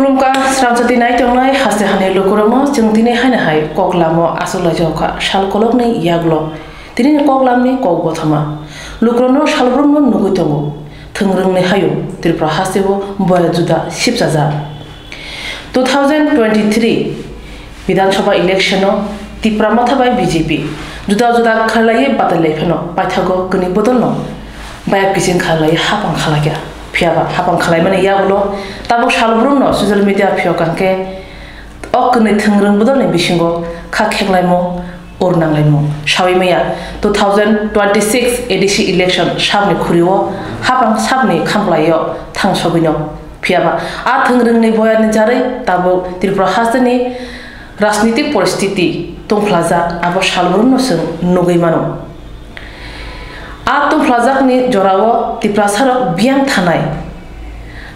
खुलुमका स्रांसति नाय तंगनाय हासे हाने लोकरमो जों दिनै हायना हाय कगलामो आसला जौखा सालकलकनि यागलो दिनै कगलामनि कगबथमा लोकरनो सालब्रमनो नुगैतंगो थोंरोंनि हायो त्रिपुरा हासेबो बया जुदा सिपजाजा 2023 विधानसभा इलेक्शनो त्रिपुरा माथाबाय बीजेपी जुदा जुदा खालायै बादायलायफेनो पाइथागो गनि बदलनो बाया किसिन खालायै हापां खालाया फियाबा हापां खालायमाने यागलो ताबो सालब्रमनो ससियेल मीडिया फियाव कांके अकनै थोंरों बदलनि बिसिंगो खा खेंलायमो अरनांलायमो सावैमैया 2026 एडिसि इलेक्शन साबनि खुरियो हापां साबनि खामलायो थांसबिनो फियाबा आ थोंरोंनि बयानि जारै ताबो त्रिपुरा हाजोनि राजनीतिक परिस्थिति तंफ्लाजा आबो सालब्रमनो जों नुगैमानो आ तंफ्लाजाकनि जरावो त्रिपुरा साराव बियां थानाय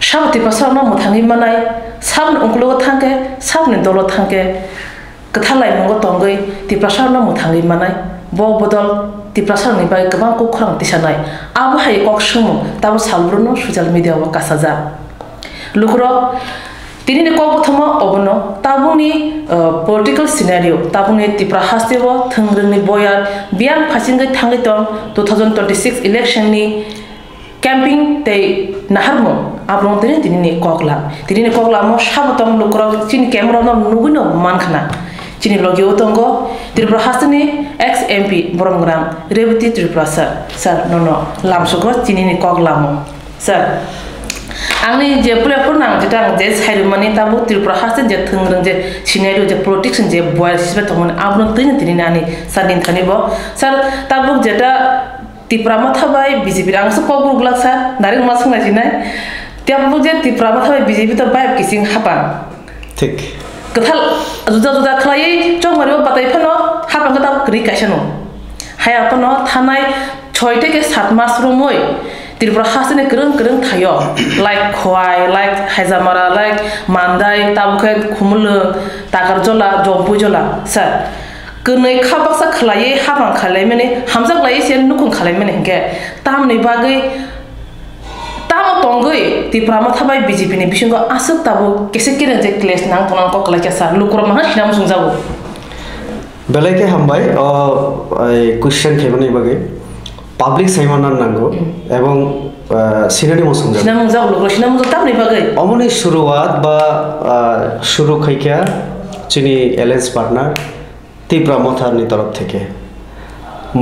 साब त्रिपुरा साराव मोथाङै मानाय साबनि अंकलगो थांके साबनि दल थांके गथालाय नंगो तंगै त्रिपुरा साराव मोथाङै मानाय ब बदल त्रिपुरा सारनि बाय गोबां खौरां दिसानाय आबो हाय कक समु ताबो सालब्रमनो ससियेल मीडियाव कासाजा लुखरो तिनि कगथमा अबनो ताबुनि पॉलिटिकल सिनेरियो ताबुनि त्रिपुरा हास्तेबो थोंरोंनि बया बियां फासिंगै थांगै दं 2026 इलेक्शन नि कैंपिंग ते नाहारमो आब्रं तिनि कगला मो साबतम लुखरो चिनि कैमरा न नुगुनो मानखना चिनि लगियो तंगो त्रिपुरा हास्तेनि एक्स एमपी बरमग्राम रेवती त्रिपुरा सर ननो लामसुगो चिनि कगलामो सर आंनि जे प्लेटफर्म नां जेटा जे साइरमानि ताबो त्रिपुरा हास्तेन जे थोंरों जे सिनेरियो जे पॉलिटिक्स जे बया सिबे तमन आब्रं तिनि नानि सादिन थानिबो सर ताबो जेटा त्रिपुरा माथाबाय बीजेपी आंसो कगरुगला सर डाइरेक्ट मा संनाय जिनाय त्याबो जे त्रिपुरा माथाबाय बीजेपी त बाय किसिं हापा ठीक कथाल जुदा जुदा खलायै चंगमारिबो बातायफनो हापांगो ताबो क्रि कायसनो हायाफनो थानाय 6 থেকে 7 मास रमय त्रिपुरा हास्तेनि गोरों थायो लाइक खवाय लाइक हायजामारा लाइक मानदाय ताबुखे खुमुलो तागारजला जम्पुजला सर गनै खाबासा खलायै हाबां खालाय माने हामजाक लायै से नुखुं खालाय माने के तामनि बागै ताम तंगै त्रिपुरा माथाबाय बीजेपी नि बिसिंगो आसक ताबो केसे केरे जे क्लेस नां तनां ककला के सर लुकुर मा सिनाम सुंजाबो बेलायके हामबाय क्वेश्चन खेबनाय बागै पाब्लिक साइमाना नांगौ एवं सिनानि मसुंजा सिनाम जाव लुकुर सिनाम जो तामनि बागै अमनि शुरुआत बा शुरू खैखा चिनि एलायंस पार्टनार त्रिपुरा मथारनि तरफ থেকে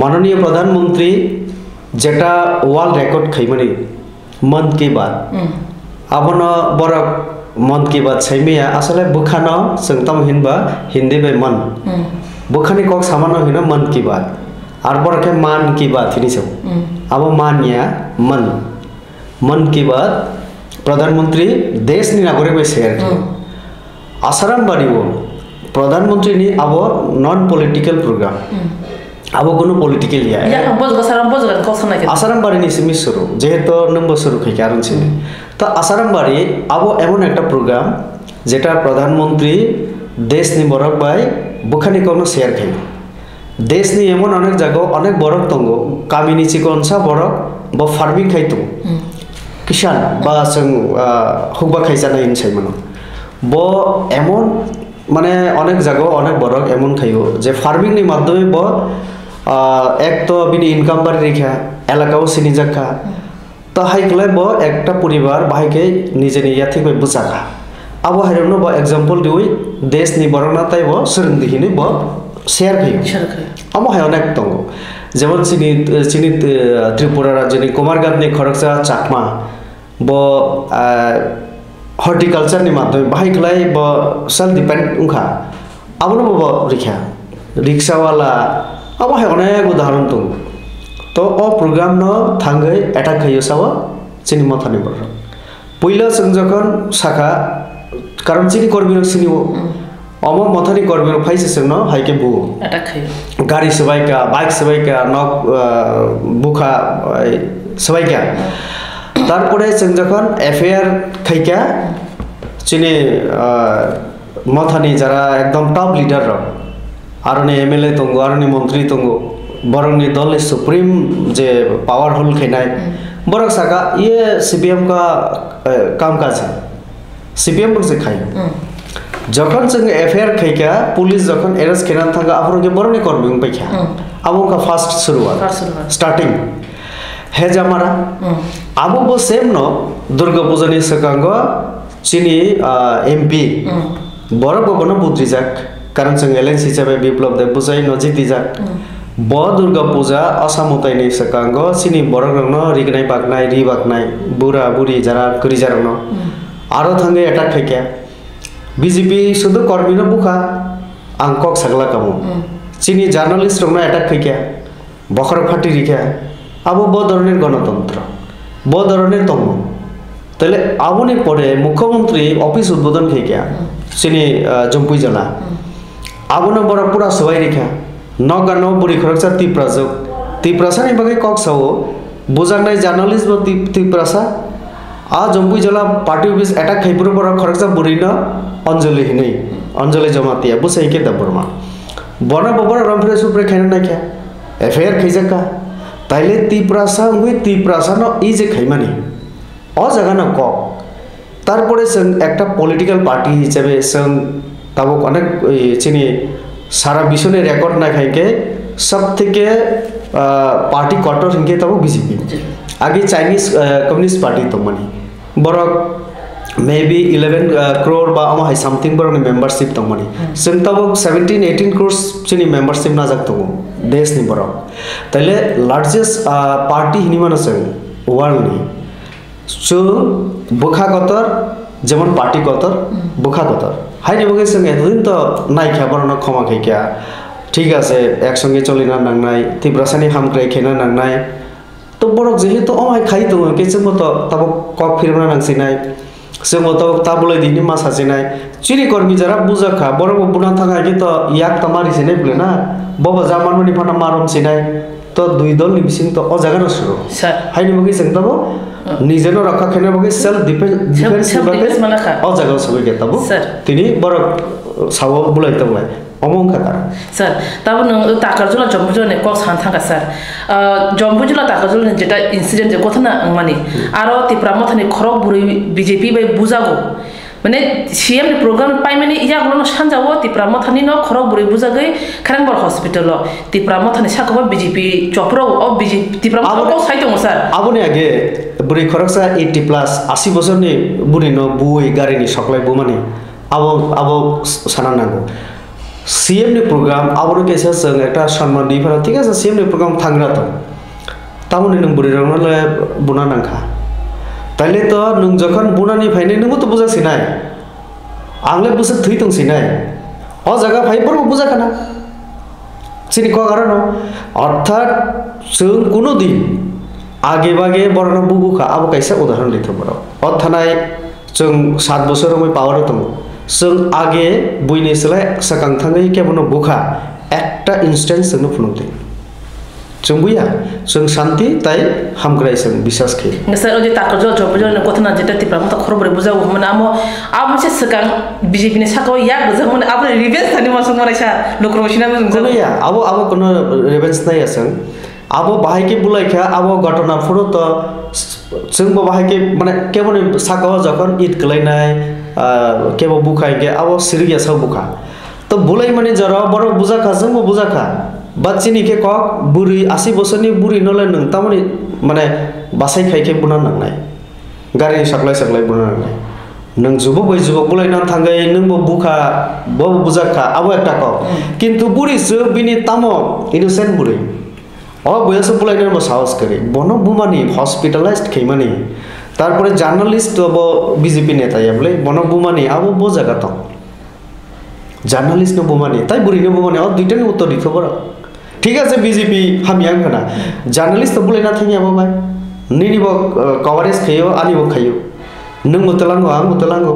माननीय प्रधानमंत्री जेटा वर्ल्ड रेकर्ड खैमनि मन की बात आबनो बरक मन की बात छैमेया असले बुखानो जोंताम हिनबा हिंदी बे मन बुखानि कक सामानो हिनो मन की बात आर बरके मान की बात हिनि सब अब मानिया मन की बात प्रधानमंत्री देश नि नागरिक बे शेयर आसाराम बारिबो प्रधानमंत्री नि अब नॉन पॉलिटिकल प्रोग्राम अब कोनो पॉलिटिकल या आसाराम बजगन कसनाय आसाराम बारि नि सिमि सुरु जेहेतु नम्बर सुरु खै कारण छै तो आसाराम बारि अब एमन एकटा प्रोग्राम जेटा प्रधानमंत्री देश नि बरक बाय बुखानि कोनो शेयर खै देश नि एमन अनेक जागो अनेक बरक तंगो कामिनि चिकनसा बरक ब फार्मिंग खायतु किसान बा जों हुबा खायजानाय इनसाय मानो ब एमन माने अनेक जागो अनेक बरक एमन खायो जे फार्मिंग नि माध्यमे ब एक तो बिनि इनकाम बारि रेखा एलाकाओ सिनि जाखा तो हाइकले ब एकटा परिवार बाहायके निजेनि याथिक बे बुजाखा अब हायरनो ब एग्जांपल दिउइ देश नि बरना ताइबो सोरंग दिहिनि ब शेयर खायो अब हाय अनेक दंगो जेमन चिनि त्रिपुरा राज्यनि कुमारघाटनि खरकसा चाकमा ब हॉर्टिकल्चर नि माध्यम बाहायखलाय ब सेल्फ डिपेंड उखा आबनो ब रिखा रिक्शा वाला अब हाय अनेक उदाहरण दं तो ओ प्रोग्राम न थांगै अटैक खयो साव चिनि माथानि बर पहिला जों जखन साखा कारण चिनि कर्बिर सिनि अम माथानि कर्बिर फाइसे जों न हायके बु अटैक खयो गाड़ी सबायका बाइक सबायका नक बुखा सबायका तारपरे जों जखन एफआईआर खैका चिनि माथानि जरा एकदम टॉप लीडर र आरनि एमएलए तंगो आरनि मंत्री तंगो बरंनि दल सुप्रीम जे पावरफुल खैनाय बरक साका ये सीपीएम का कामकाज है CPM bangse khayo যখন जों FIR खायका पुलिस जखन एरेस्ट खेना थांगा आफरोगे बरनि करबिं पैखा आबो का फास्ट शुरुआत स्टार्टिंग हे जामारा आबो बो सेम न दुर्गा पूजानि सकांगो चिनी MP बरबो बनो बुद्रिजाक कारण जों एलेन्स हिसाबै बिप्लब देव बुजाय न जितिजाक ब दुर्गा पूजा असामतायनि सकांगो चिनी बरगनो रिगनाय बागनाय रि बागनाय बुरा बुरि जारा करिजारनो आरो थांगे अटैक खायका BJP শুধু কর্মীরা বুকা আংকক সাগলা কামু চিনি জার্নালিস্ট রংনা অ্যাটাক খাইকা বখর ফাটি রিখা আবো ব ধরনের গণতন্ত্র ব ধরনের তম তাহলে আবনি পরে মুখ্যমন্ত্রী অফিস উদ্বোধন খাইকা চিনি জম্পুই জলা আবনো বড় পুরা সবাই রিখা নগানো বুড়ি খরকসা তিপ্রাসানি বাগে কক সাও বুজাংনাই জার্নালিস্ট বা তিপ্রাসা आ जम्बुई जला पार्टी ऑफिस अटैक खाइपुर पर खरकसा बुरिना अंजलि हिनै अंजलि जमातिया बुसाइ के दबरमा बना बबर रमफ्रे सुप्रे खाइना ना क्या FIR खाइजाका ताइले तिप्रासा हुई तिप्रासा न इ जे खाइमानि अ जागा न क तारपरे जों একটা पलिटिकल पार्टी हिसाबै जों ताबो अनेक चिनि सारा विश्वनि रेकर्ड ना खाइके सब থেকে party cutter Hinge Tabo BJP आगे चाइनीज कम्युनिस्ट पार्टी तो money Barak may be 11 crore बा अमा हाई समथिंग बरक मेंबरशिप तो मनी जों तब 17-18 crores चिनि मेंबरशिप ना जाक तो देश नि बरक तले लार्जेस्ट पार्टी हिनि मानो जों वर्ल्ड नि सो बुखा कतर जेमन पार्टी कतर बुखा कतर हाई नि बगे जों एतदिन तो नायखा बरन क्षमा खाइका ठीक আছে একসঙ্গে চলিনা নাংনাই তিব্রাসানি হামক্রাই খেনা নাংনাই तो बरक जेहेतु अमाय खाइ दङ के जों तो तब कक फिरना नांसिनाय जों तो ताबुलै दिनि मा सासिनाय चिनि कर्मी जरा बुजाखा बरक बुना थाङा कि तो याक तमारि सिनाय बुलेना बबा जामाननि फाना मारम सिनाय तो दुई दल नि बिसिं तो अ जागा नसुरो हाइनि बगे जों तब निजेनो रखा खेना बगे सेल्फ डिफेंस बगे अ जागा सबै के तब तिनि बरक सावो बुलाय तबलाय অমং খাতার স্যার তারপর তাকারজুলা জম্বুজুলা কক সান থাকা স্যার জম্বুজুলা তাকারজুলা যেটা ইনসিডেন্ট যে কথা না মানে আরো তিপ্রামথানি খরক বুড়ি BJP বাই বুজাগো মানে CM প্রোগ্রাম পাই মানে ইয়াগুলো সানজাও তিপ্রামথানি ন খরক বুড়ি বুজাগৈ খারাংবার হসপিটাল তিপ্রামথানি সাকবা BJP চপ্র অ BJP তিপ্রামথানি সাইতো স্যার আবনি আগে বুড়ি খরকসা 80+ 80 বছরনি বুড়ি ন বুই গাড়িনি সকলাই বুমানি আবো আবো সানা নাগো CM नि program आबोनो केसा जों एकटा सम्मान दिफारा ठीक আছে CM नि program थांग्रा तो तामुनि नों बुरि रंनाले बुना नांखा ताइले तो नों जखन बुनानि फाइने नोंबो तो बुजासिनाय आंले बुसा थै दंसिनाय अ जागा फाइबर बुजाखाना चिनि को कारण अर्थात जों कोनो दिन आगे बागे बरन बुबुखा आबो काइसा उदाहरण दिथ बरो अथानाय जों 7 बोसोर मै पावर दं जों आगे बुइनि सोलाय साकां थाङै केबनो बुखा একটা ইনস্ট্যান্স जोंनो फुनुते जों बुया जों शांति ताई हामग्राय जों বিশ্বাস खे স্যার ওই যে তাকজল জবজল কথা না যেটা তিপ্রামতা খরবরে বুঝাও মানে আমো সে সাকাং BJP नि साकाव या बुझाव মানে আপনি রিভেন্স थानि मासुं मरायसा लक्रमसिना जों या आबो कोनो रिभेन्स नाय आसं आबो बाहायके बुलायखा आबो घटना फुरो तो जोंबो बाहायके माने केबनो साकाव जखन ईद गलायनाय केबो बुखायगे आबो सिरिया सब बुखा तो बुलाय माने जरा बरो बुजाखा जोंबो बुजाखा बाचिनि के कक बुरि 80 बोसोरनि बुरि नले नों तामनि माने बासाय खायके बुना नांनाय गारि सागलाय बुना नांनाय नों जुबो बै जुबो बुलायना थांगै नोंबो बुखा बो बुजाखा आबो एकटा कक किन्तु बुरिसो बिनि तामो इनोसेंट बुरि अ बयसो बुलायनो साहस करे बनो बुमानि हॉस्पिटलाइज्ड खैमानि तारपरे জার্নালিস্ট अब BJP नेता याबले बनो बुमानि आबो बो जागा तो জার্নালিস্ট न बुमानि ताई बुरि न बुमानि अ दुइटानि उत्तर दिथ बर ठीक আছে BJP हामियां खना জার্নালিস্ট तो बुलायना थाङि आबो बाय निनिबो कवरेज खयो आनिबो खयो नों मतलांगो आं मतलांगो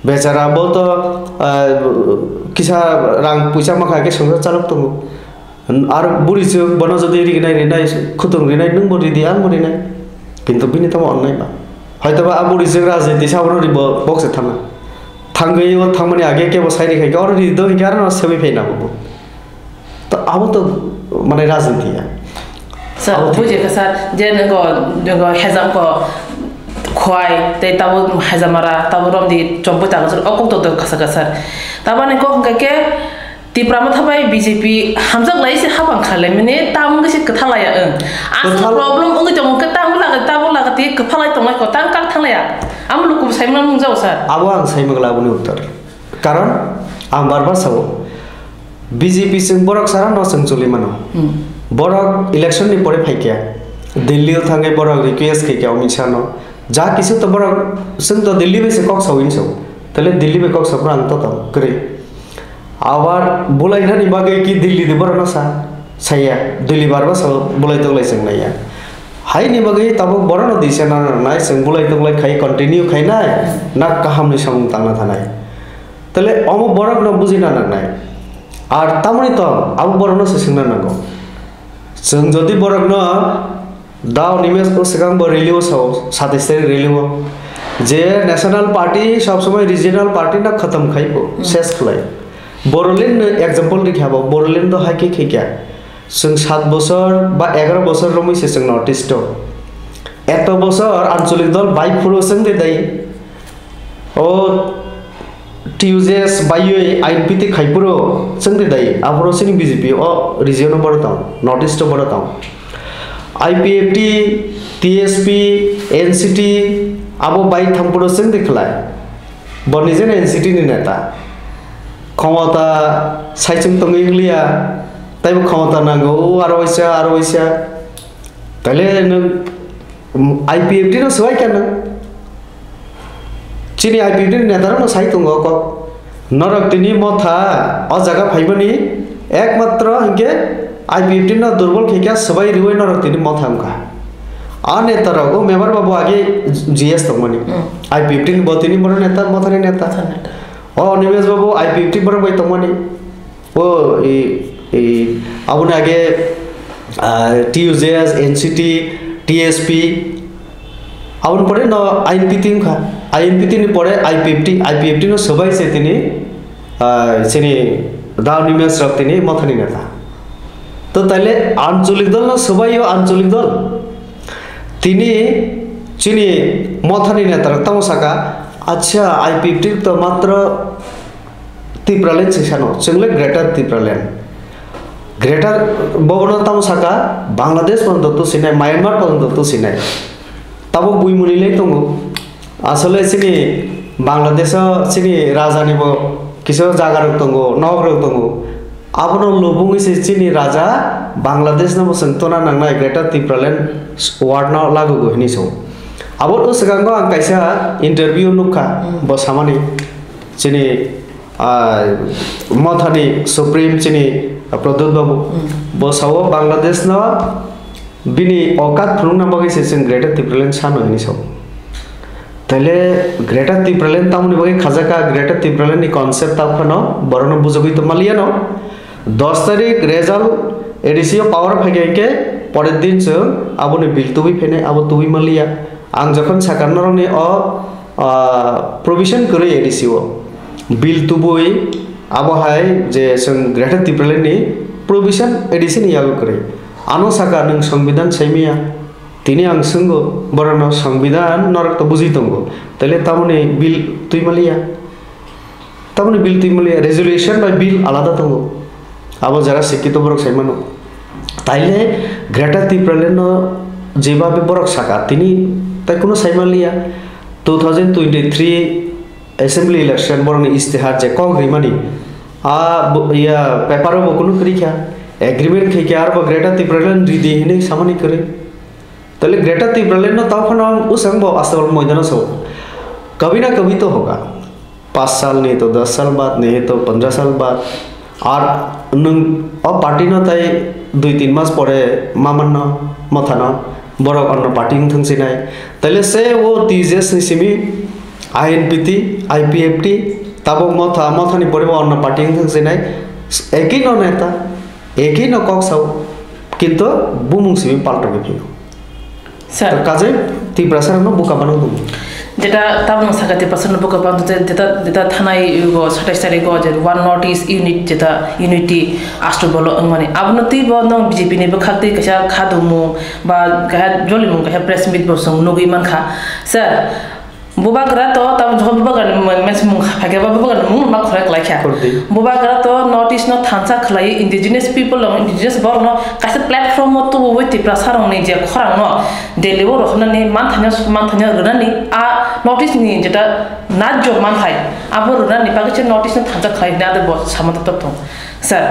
बेचारा बो तो किसा रां पैसा माखाके संसार चालक दङ आरो बुरिसो बनो जदि रिगनाय रिनाय खुतुं रिनाय नों बुरि दि आं बुरि नाय किन्तु बिनि तम अन्नाय बा हयतोबा आ बुरिसो राजनीति सावनो रिबो बक्स थाना थांगैयो थांमाने आगे केबो साइरि खाय गाव रि दो हिकार न सेबि फैना बो तो आबो तो माने राजनीति सर बुझे का सर जे नगो हेजाम को khwai te tabo hajamara tabo rom di chompo ta gasar okok to kasa kasar tabane ko ke tipra ma thabai BJP hamjak lai se habang khale mene tam ga se kathala ya asal problem ungi jong ka tam la ga tabo la ga ti ka phalai tong ko tam kal thangla ya am luku saimna mung jau sar abo ang saimagla buni uttar karon ang barbar sabo BJP sing borok sara no sing chuli mano borok election ni pore phaikya Delhi थांगे बड़ा request के क्या उम्मीद छानो जा किसी तो बड़ा संग तो दिल्ली में से कॉक सौ इन सौ तले दिल्ली में कॉक सब अंत तो करे आवार बोला इन्हें निभागे कि दिल्ली दे बड़ा ना सा सही है दिल्ली बार बार सब बोला तो ले संग नहीं है हाई निभागे तब बड़ा ना दिशा ना ना संग बोला तो ले खाई कंटिन्यू खाई ना ना कहाँ में संग ताना था ना तले अमो बड़ा ना बुझी ना ना आर तमनी तो अब बड़ा ना से संग ना को संग जल्दी बड़ा ना दाव निमेश को सेकांग ब रेलियो सातिस्ते रेलियो जे नेशनल पार्टी सब समय रीजनल पार्टी ना खत्म खाई को शेष खलाई बोरोलैंड एग्जांपल दिखाबो बोरोलैंड तो हाकी खिया जों 7 বছর বা 11 বছর রমি से जों नॉर्थ ईस्ट एत বছর आंचलिक दल बाइक फुरो जों दे दाई ओ টিউজেস बाइयो आईएनपीटी खाइपुरो जों दे दाई आबरो सिनि बीजेपी ओ रीजन बड़ताव नॉर्थ ईस्ट बड़ताव IPFT, TSP, NCT, abo baik thampuro sing diklai. Bonijen NCT ni neta. Khamata saicung tonginglia, tai bu khamata nango aroisa. Tale no IPFT no suai kana. Chini IPFT ni neta no sai tongo ko. Norak tini motha o jaga phaibani ekmatra hinge IPFT ना दुर्बल खेक्या सबाई रिवे न रखती नहीं मौत हमका आने तरह को मेंबर बाबू आगे GS तो मनी IPFT नहीं बोलती नहीं बड़ा नेता मौत नहीं नेता और निवेश बाबू IPFT बड़ा भाई तो मनी वो अब उन्हें आगे TUJS NCT TSP अब उन पढ़े ना INPT का INPT नहीं पढ़े IPFT ना सबाई से तिनी सिनी दाव निवेश रखती नहीं मौत नहीं नेता तो तले आंचलिक दल ना सबाई हो आंचलिक दल तिनी चिनी मथानी नेता तमसाका अच्छा IPFT तो मात्र तिप्रालैंड सेशानो जोंले ग्रेटर तिप्रालैंड ग्रेटर बबनो तमसाका बांग्लादेश पर्यन्त तो सिनाय म्यांमार पर्यन्त तो सिनाय तबो बुइमुनिले दङ आसले सिनि बांग्लादेश सिनि राजानिबो किसो जागारक दङ नगरक दङ आबनो लुबुंगी से चिनी राजा बांग्लादेश ना संतोना नंगना ग्रेटर तिप्रालैंड वार्ड ना लागू गहनी सो अब उस गंगा आं कैसा इंटरव्यू नुका बसामानी चिनी मथानी सुप्रीम चिनी प्रद्युत बाबू बसाओ बांग्लादेश ना बिनी औकात फुलुंगना बगे से ग्रेटर तिप्रालैंड सानो हनी सो तले ग्रेटर तिप्रालैंड तामुनी बगे खाजाका ग्रेटर तिप्रालैंड नि कॉन्सेप्ट ताफनो बरनो बुझगई तो मालिया न 10 तारीख रेजल्ट एडिसियो पावर फैगे के परेर दिन जों आबोनि बिल तुबि फेने आबो तुबि मालिया आं जखन साकारनरनि प्रोविजन करे एडिसियो बिल तुबुई आबो हाय जे जों ग्रेटर तिप्रालैंडनि प्रोविजन एडिसन यागो करे आनो साका नों संविधान सैमिया तिनी आं सोंगो बरनो संविधान नरक तो बुझि दंगो तले तामुनि बिल तुइ मालिया तामुनि बिल तुइ मालिया रेजोल्यूशन बाय बिल आलादा दंगो अब जरा शिक्षित बरक सैमानो ताइले ग्रेटर तिप्रालैंड जेबाबे बरक साका तिनी ताइ कोनो सैमालिया 2023 असेंबली इलेक्शन बरनि इस्तेहार जे कंग्रिमानि या पेपर बो कोनो करिखा एग्रीमेंट खेके आर बो ग्रेटर तिप्रालैंड रिदि हिने सामानि करे तले ग्रेटर तिप्रालैंड न ताफना उसंग अस्तबल मैदान सो कभी ना कभी तो होगा 5 साल नहीं तो 10 साल बाद नहीं तो 15 साल बाद और नों पार्टी न ताई 2-3 मास परे मामन मथाना बरक अन्न पार्टी थंसिनाय तले से वो टीजेस निसिमी INPT IPFT तब मथानी परे अन्न पार्टी थंसिनाय एकी न नेता एकी न कक साउ किंतु बुमुंग सिमी पाल्टो बिफिनो सर काजे ती प्रसार न बुका बानो যেটা তাবন সাকাতে পাসন বক বান যেটা যেটা থানায় গো 27 তারিখ গো যে ওয়ান নর্থ ইস্ট ইউনিট যেটা ইউনিটি আষ্ট্র বল মানে আবনতি বন বিজেপি নি বখাতে কাছা খাদমু বা গাহ জলিমু গাহ প্রেস মিট বসং নগি মানখা স্যার বুবাগরা তো তাম জব বুবাগান মেস মুং ফাগে বা বুবাগান মুং মা খরাক লাইখা বুবাগরা তো নর্থ ইস্ট ন থানসা খলাই ইন্ডিজিনাস পিপল ইন্ডিজিনাস বর ন কাছে প্ল্যাটফর্ম তো বইতি প্রসারং নি যে খরাং ন দেলিও রখনানি মান থানা রনানি আ নর্থ ইস্ট নি যেটা নাজ্য মান থাই আবর রনানি পাগছে নর্থ ইস্ট থানসা খলাই না দে বস সামত তত sir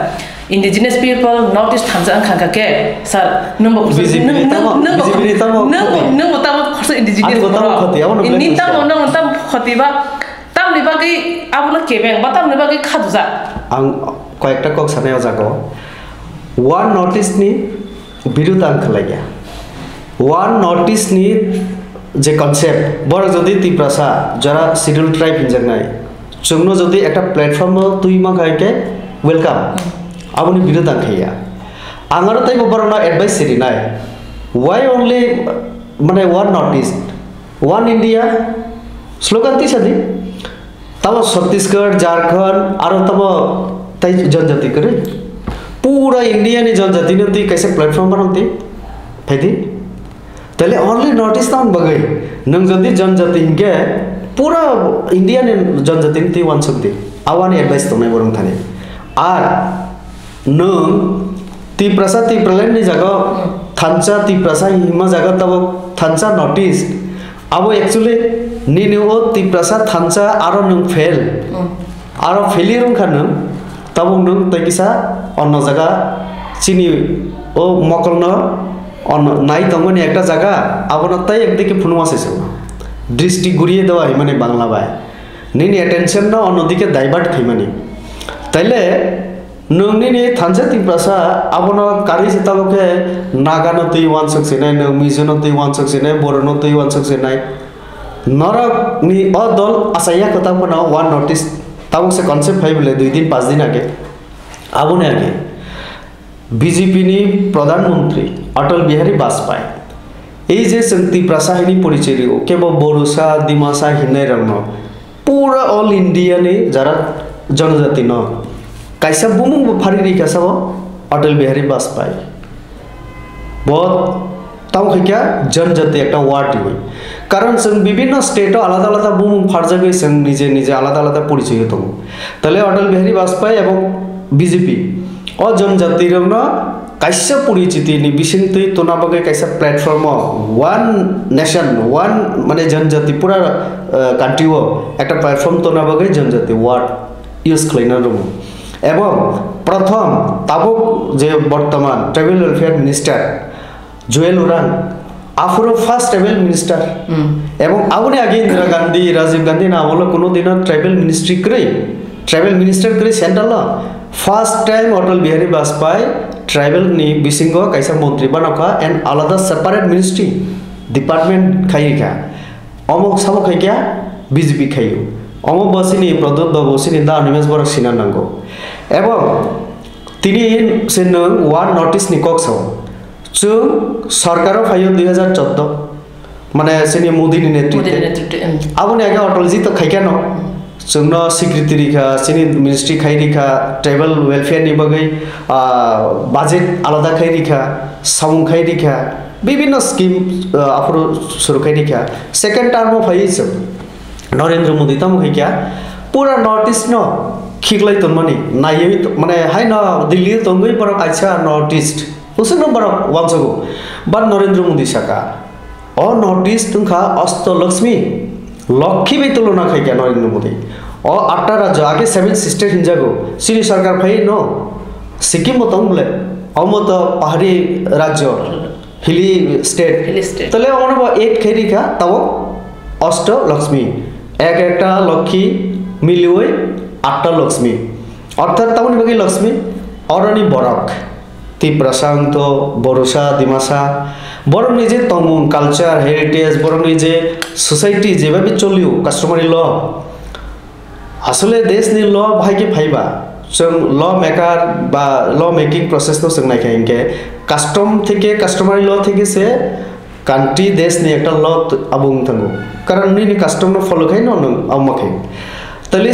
indigenous people notice thansa ang khangka sir numbo nung tamo khorsa indigenous ni tam khoti ba tam ni ba gi abuna kebeng ba tam ni ba gi khaduja ang কয়েকটা cock সানায় জাগো one notice নি বিরুদ্ধ আং খালাইয়া one notice নি যে concept বড় যদি তিপ্রাসা যারা schedule tribe হিনজাগনাই जोंनो যদি একটা প্ল্যাটফর্ম তুই মা গাইকে ওয়েলকাম आबुनि बिरुद्ध आंखाया आंगारो ताइबो बरना एडवाइस सिरि नाय व्हाई ओनली माने one north east one India slogan ती सदी तब छत्तीसगढ़ झारखंड आरो तब तै जनजाति करे पूरा इंडिया नि जनजाति ने ती कैसे प्लेटफॉर्म बनती फाइदी तले ओनली नॉर्थ ईस्ट टाउन बगै नों जदि जनजाति हिंगे पूरा इंडिया नि जनजाति ती वन सकती आवानि एडवाइस तो नाय बरं थाने आर नों ती प्रसा ती प्रलयन नि जागा थानसा ती प्रसा हिमा जागा तब थानसा नोटिस अब एक्चुअली नि नो ती प्रसा थानसा आरो नों फेल आरो फेलियरं खानो तब नों तकिसा अन्न जागा चिनि ओ मकलनो अन्न नाइ तंगनि एकटा जागा आबन ताई एकदिके फुनवासेसो दृष्टि गुरिये देवा हिमाने बांगला बाय निनि अटेंशन न अन्नदिके डाइभार्ट खैमानि ताइले नोंनि नि थानसा ती प्रसा आबनो कारि सिताबके नागानो तै वान सक्सेनाय नो मिजोनो तै वान सक्सेनाय बरनो तै वान सक्सेनाय नरक नि अदल आसाया कथा पना वान नोटिस ताबो से कॉन्सेप्ट फाइबले 2 दिन 5 दिन आगे आबने आगे बीजेपी नि प्रधानमंत्री अटल बिहारी वाजपेयी এই যে শক্তি প্রসাহিনী পরিচয় কেবল বড়সা দিমাসা হিনে রং পুরা অল ইন্ডিয়া নি যারা জনজাতি ন कैसा बुमुंग फारी रिका सब अटल बिहारी वाजपेयी बहुत ताऊ क्या जनजाति एक वार्ड हुई कारण जों विभिन्न स्टेट आलादा आलादा बुमुंग फारजागै जों निजे निजे आलादा आलादा परिचय दं तले अटल बिहारी वाजपेयी एवं बीजेपी अ जनजाति रंग कैसा परिचिति नि बिसिंतै तोनाबगे कैसा प्लेटफॉर्म वन नेशन वन माने जनजाति पूरा कंट्री वो एक प्लेटफॉर्म तोनाबगे जनजाति वार्ड यूज खालायना दं एवं प्रथम ताबुक जे बर्तमान ट्राइबल वेलफेयर मिनिस्टर जुएल उरान आफुरो फर्स्ट ट्राइबल मिनिस्टर एवं आउने आगे इंदिरा गांधी राजीव गांधी ना बोलो कोनो दिन ट्राइबल मिनिस्टर करे central first time Atal Bihari Vajpayee tribal नि बिसिंगो कैसा मंत्री बनका एंड आलादा सेपारेट मिनिस्ट्री डिपार्टमेंट खाइका अमोक सामो खाइका बीजेपी खाइयो अमो बसिनी प्रदोद बसिनी दा निमेश बर सिना नांगो एवं तिनी से नों वान नोटिस नि कक्सो जों सरकार फायो 2014 माने सेनि मोदी नि नेतृत्व आबने आगे अटलजी तो खाइका न जोंनो सेक्रेटारि का सेनि मिनिस्ट्री खाइरिखा ट्राइबल वेलफेयर नि बगै बाजेट आलादा खाइरिखा साउं खाइरिखा विभिन्न स्कीम आफरो सुरु खाइरिखा सेकेंड टर्म फाइसो नरेंद्र मोदी तम क्या पूरा नॉर्थ ईस्ट न खिगलाई तो मनी नाये माने हाय न दिल्ली तो गई पर अच्छा नॉर्थ ईस्ट उसनो बर वामसगो बट नरेंद्र मोदी सका ओ नॉर्थ ईस्ट तुखा अस्त लक्ष्मी लक्ष्मी बे तुलना खाइ क्या नरेंद्र मोदी ओ 8टा राज्य आगे 7 सिस्टर हिंजागो सिनी सरकार फाइ न सिक्किम मतम बोले अमत पहाड़ी राज्य हिली स्टेट तले ओन 8 खैरिका तब अष्ट लक्ष्मी एक एकटा लक्ष्मी मिलिए 8टा लक्ष्मी अर्थात तमन बगे लक्ष्मी अरणी बरक ती प्रशांत बरसा दिमासा बरं निजे तमुन कल्चर हेरिटेज बरं निजे सोसाइटी जेभाबे चलियो कास्टमारी ल आसले देश नि ल भाइके फाइबा जों ल मेकार बा ल मेकिंग प्रसेस तो जों नायखायनके कास्टम थेके कास्टमारी ल थेके से কান্ট্রি দেশ নিয়ে একটা লত আবুং থাকো কারণ নি কাস্টম ফলো খাই নমাখাই তাহলে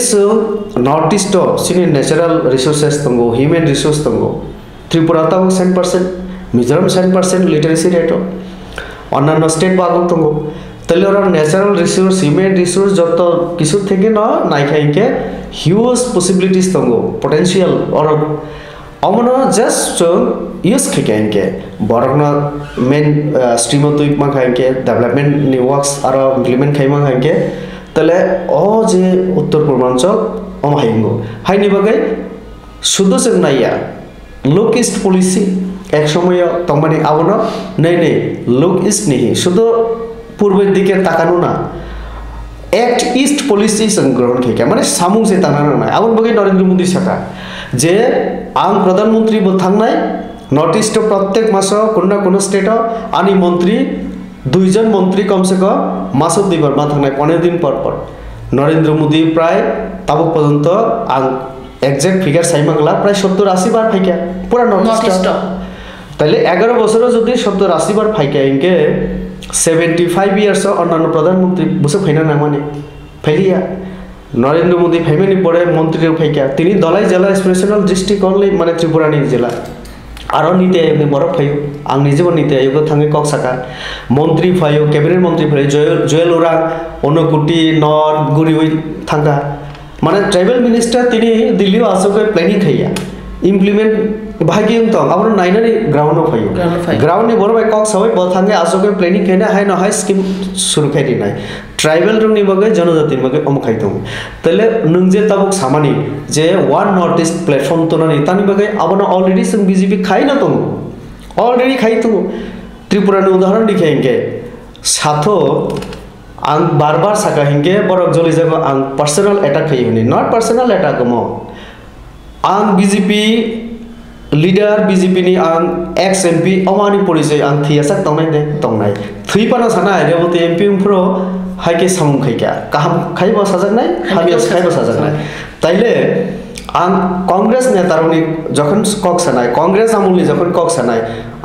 নর্থ ইস্ট সিনি ন্যাচারাল রিসোর্সেস দंगो হিউম্যান রিসোর্স দंगो ত্রিপুরা তাও 7% মিজোরাম 7% লিটারেসি রেট অন্যান্য স্টেট বাগো দंगो তাহলে ওরা ন্যাচারাল রিসোর্স হিউম্যান রিসোর্স যত কিছু থেকে না নাইখাইকে হিউজ পসিবিলিটিস দंगो পটেনশিয়াল और অমন জাস্ট ইউজ খাইকে বরগনা মেন স্ট্রিম তুই মা খাইকে ডেভেলপমেন্ট নি ওয়ার্কস আর ইমপ্লিমেন্ট খাইমা খাইকে তাহলে ও যে উত্তর পূর্বাঞ্চল হাইঙ্গো হাইনি বাগে শুধু जों नाया लुक इस्ट पलिसि एक समय तमानी आबनो नै लुक इस्ट नहीं शुद्ध पूर्वेर दिके ताकानो ना एक्ट इस्ट पलिसि जों ग्रहण खाइके माने सामुं से तानानो ना आबन बागे नरेंद्र मोदी साका जे आं प्रधानमंत्री थांनाय नर्थ इस्ट प्रत्येक मास कोनो स्टेट आनी मंत्री दुईजन मंत्री कम से कम मासो दुईबार मा थांनाय 15 दिन पर नरेंद्र मोदी प्राय ताबुक पर्यंत आं एक्जेक्ट फिगार साइमागला प्राय 70-80 बार फाइका पूरा नर्थ इस्ट ताइले 11 बछरो जदि 70-80 बार फाइका इनके 75 इयर्स अन्नान्य प्रधानमंत्री बसो फाइना नामाने फाइलिया नरेंद्र मोदी फाइमानि परे मंत्री फाइका तिनी दलाई जिला स्पेशल डिस्ट्रिक्ट ओनली माने त्रिपुरानि जिला आरो नीति आयोग बरफ फायो आं निजेबो नीति आयोग थाङै कक्साका मंत्री फायो कैबिनेट मंत्री फायो जयल उरां अनुकुटी नर्थ गुरिवै थांगा माने ट्राइबल मिनिस्टर तिनी दिल्ली आसोके प्लानिंग खाइया इमप्लीमेंट भागियं तो आबो नाइनानि ग्राउंड फायो ग्राउंड नि बरबाय कक्सावै बथाङै आसोके प्लानिंग खाइना हाय न हाय स्कीम सुरु खाइ दिनाय ट्राइबल रंनि बगे जनजाति बगे अमखाइ दं तले नों जे ताबुक सामानि जे वन नॉर्थ ईस्ट प्लेटफॉर्म तो नानि तानि बगे आबनो अलरेडी जों बीजेपी खाइ न दं अलरेडी खाइ दं त्रिपुरानि उदाहरण दिखाइंगे साथो आं बार-बार साका हिंगे बरक जलि जागो आं पर्सनल अटैक खाइनि नॉट पर्सनल अटैक मो आं बीजेपी लीडर बीजेपी नि आं एक्स एमपी अमानि परिचय आं थियासा तंनाय थैपाना साना रेवती एमपी फ्रो हाइके सामुं खाइका काहाम खाइबो साजागनाय हाबियास खाइबो साजागनाय ताइले आं कांग्रेस नेतारनि जखन कक सानाय कांग्रेस आमुलनि जखन कक सानाय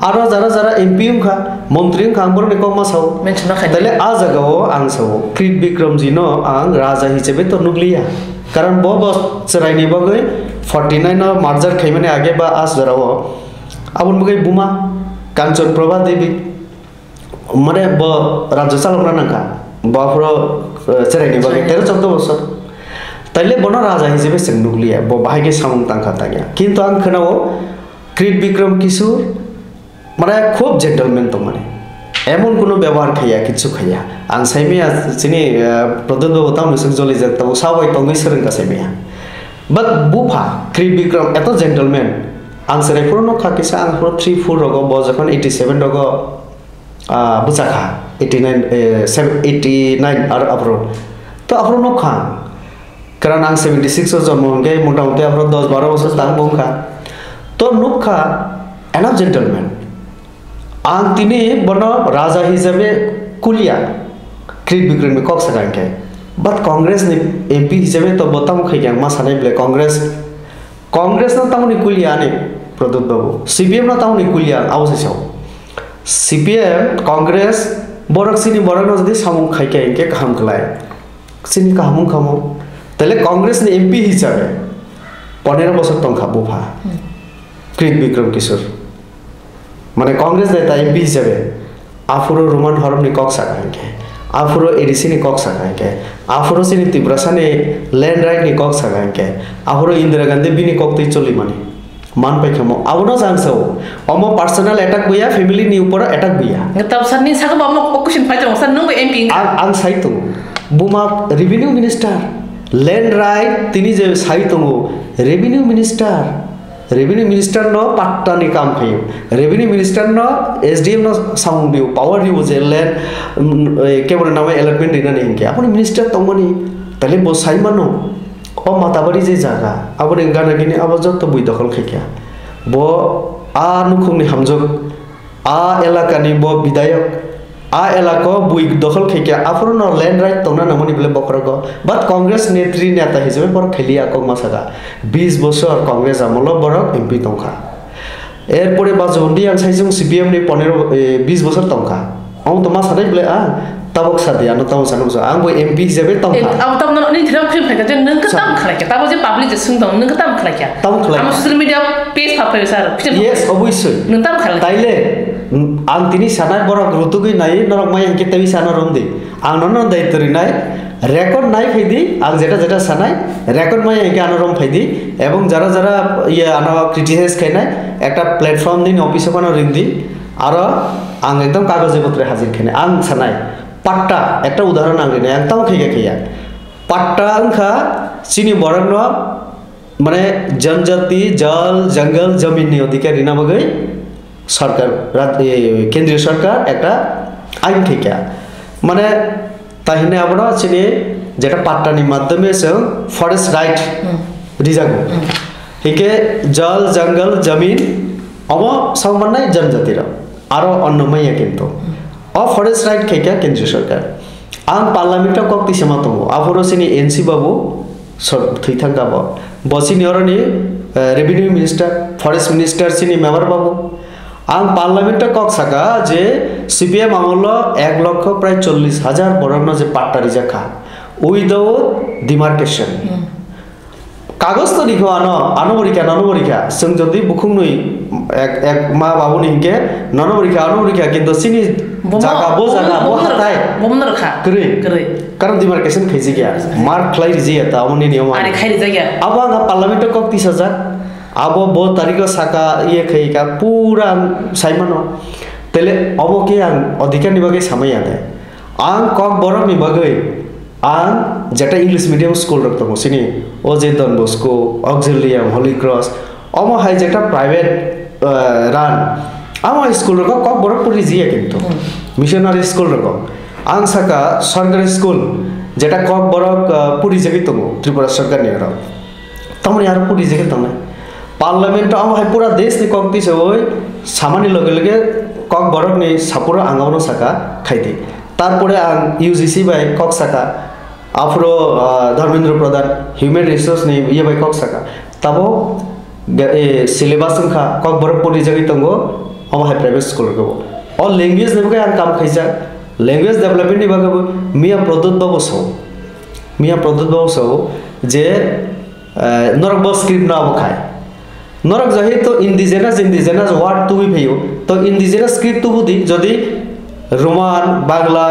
आरो जारा एमपी खा मंत्री खा आंबरनि कमा साव मेंशन खाइ ताइले आ जगाव आं साव क्रिट बिक्रमजी न आं राजा हिसाबै तो नुगलिया कारण बो बसरायनि बगै 49 मार्जार खाइमाने आगे बा आस जराव आबन बगै बुमा कांचन प्रभा देवी माने ब राज्य सालमना नाका बाफ्रो चरायनि बगै 13-14 बছর ताइले बन राजा हिसाबै जों नुगलिया ब बाहायगे सामुं तांखा तागिया किन्तु आं खोनावो क्रिट बिक्रम किशोर माने खूब जेंटलमैन तो माने एमन कोनो व्यवहार खाया किछु खाया आं साइमिया सिनि प्रदन बताम नसुक जलि जत साबाय तंगै सोरंगा साइमिया बट बुफा क्रिट बिक्रम एत जेंटलमैन आं सेरायफोर न खाकिसा आं 3-4 रगो ब जखन 87 रगो बुचाखा 89 आर अप्रो तो अप्रो न खा कारण आं 76 जन्म होंगे मोटामोटी अप्रो 10-12 बছর तां बुंखा तो नुखा एनाफ जेंटलमैन आं तिनी बन राजा हिसाबै कुलिया क्रिट बिक्रम में कक सकांके बट कांग्रेस ने एमपी हिसाबै तो बताम खैया मा सानै ब्ले कांग्रेस न ताउनि कुलिया ने प्रदुत बाबू सीपीएम न ताउनि कुलिया आवसेसाव सीपीएम कांग्रेस बरकसिनी बरक न जदि सामुं खाइके इनके काम खलाय सिनी कामुं खामो तले कांग्रेस ने एमपी हिसाबै 15 বছর तंखा बुफा क्रिट बिक्रम किशोर माने कांग्रेस नेता एमपी हिसाबै आफुरो रोमान हरमनि कक साकांके आफुरो एडिसिनि कक साकांके आफुरो सिनि तिब्रासानि लैंड राइट नि कक साकांके आफुरो इंदिरा गांधी बिनि कक तै चलि माने मान पाइखमो आवनो जांसौ अमो पर्सनल अटैक गया फैमिली नि ऊपर अटैक गया तब सन्नी साग बामो क्वेश्चन फाइट सन नंग एमपी आं साइतो बुमा रेवेन्यू मिनिस्टर लैंड राइट तिनी जे साइतो रेवेन्यू मिनिस्टर न पाट्टानि काम खायो रेवेन्यू मिनिस्टर न एसडीएम न साउंड दियो पावर दियो जे लैंड केबो नामे अलॉटमेंट दिना नि के आपनि मिनिस्टर तमनि तले बो साइमानो ओ माताबारि जे जागा आबनि गानागिनि आबाजत तो बुइ दखल खाइया बो आ नुखुंनि हामजक आ एलाकानि बो विधायक आ एलाका बुइ दखल खाइया आफरो न लैंड राइट तोना नामनि बले बखरगो बात कांग्रेस नेत्री नेता हिसाबै पर खेलिया को मासागा 20 বছর कांग्रेस আমল বরক एमपी तंखा एरपरे बाजोंडी आं साइजों सीपीएम नि 20 বছর तंखा ang to mas hadai ble tabok sadi ano tamu sanam so ang bo MP hisabe tam am tam no ni thira phim phaka je nang ka tam khala ke tabo je public je sung dong nang ka tam khala ke am social media page pa phe sar yes oboisoi nang tam khala taile ang tini sanai borok rutugui nai norok mai ang ketabi sana romdi ang nonon dai turi nai record nai phaidi ang jeta jeta sanai record mai ang anorom phaidi ebong jara jara ye ana criticize khainai ekta platform din office kono rindi aro ang ekdom kagoje potre hajir khainai ang sanai patta ekta udaharon ang rinai ekdom khaiga khaiya patta angkha chini borokno মানে जनजाति जल जंगल जमीन नि अधिकार রিনা বগৈ সরকার কেন্দ্রীয় সরকার একটা আইন থেকে মানে তাহিনে আমরা চিনি যেটা পাট্টানির মাধ্যমে ফরেস্ট রাইট রিজাগো হিকে জল জঙ্গল জমিন অব সম্মানায় জনজাতিরা আরো অন্যময় কিন্তু ফরেস্ট রাইট খেকা কেন্দ্রীয় সরকার আং পার্লামেন্টে কক্তি সীমাতম আফরো চিনি এনসি বাবু থৈথাঙ্গাব বসিনি অরনি রেভিনিউ মিনিস্টার ফরেস্ট মিনিস্টার চিনি মেম্বার বাবু आं पार्लामेंट कक साका जे सीपीएम আমল 1 লক্ষ প্রায় 40,000 বরণ যে পাট্টা রিজাখা উইদাউট ডিমার্কেশন কাগজ তো লিখো ননবরিকা जों যদি বুখুং নই এক মা বাবু নিকে ননবরিকা কিন্তু সিনি জায়গা বো হাতায় বমন রাখা করে কারণ ডিমার্কেশন খেজি গিয়া মার্ক লাই রিজিয়া তা আমনি নিয়ম আরে খাই রিজিয়া আবা পার্লামেন্ট कक 30,000 अब बो तारीखो साका ये खैका पूरा साइमनो तेले अब के आं अधिकार निबागे समय आदे आं कक बरक निबागे आं जेटा इंग्लिश मीडियम स्कूल रखतो सिनी ओजे Don Bosco Auxilium Holy Cross अमो हाई जेटा प्राइवेट रान आमो स्कूल रखो कक बरक पुरी जिया किंतु मिशनारी स्कूल रखो आं साका सरकारी स्कूल जेटा कक बरक पुरी जगह तंगो त्रिपुरा सरकार नियर तमने यार पुरी जगह तमने पार्लामेंट आम हाई पूरा देश नि कक दिस होय सामानि लगे लगे कक बरक नि सापुरा आंगावनो साका खाइदि तारपरे आं यूजीसी बाय कक साका Afro Dharmendra Pradhan human resource नि ये बाय कक साका तबो ए सिलेबस खा कक बरक परि जगि तंगो आम हाई प्राइवेट स्कूल गो और लैंग्वेज ने आं काम खाइजा लैंग्वेज डेवलपमेंट नि बागो मिया प्रदत्त बाबू जे नरक बस स्क्रिप्ट ना बखाय नरक जही तो इंडिजिनास वार्ड तु भैयो तो इंडिजिनास स्क्रिप्ट तु बुदी जदि रोमान बांग्ला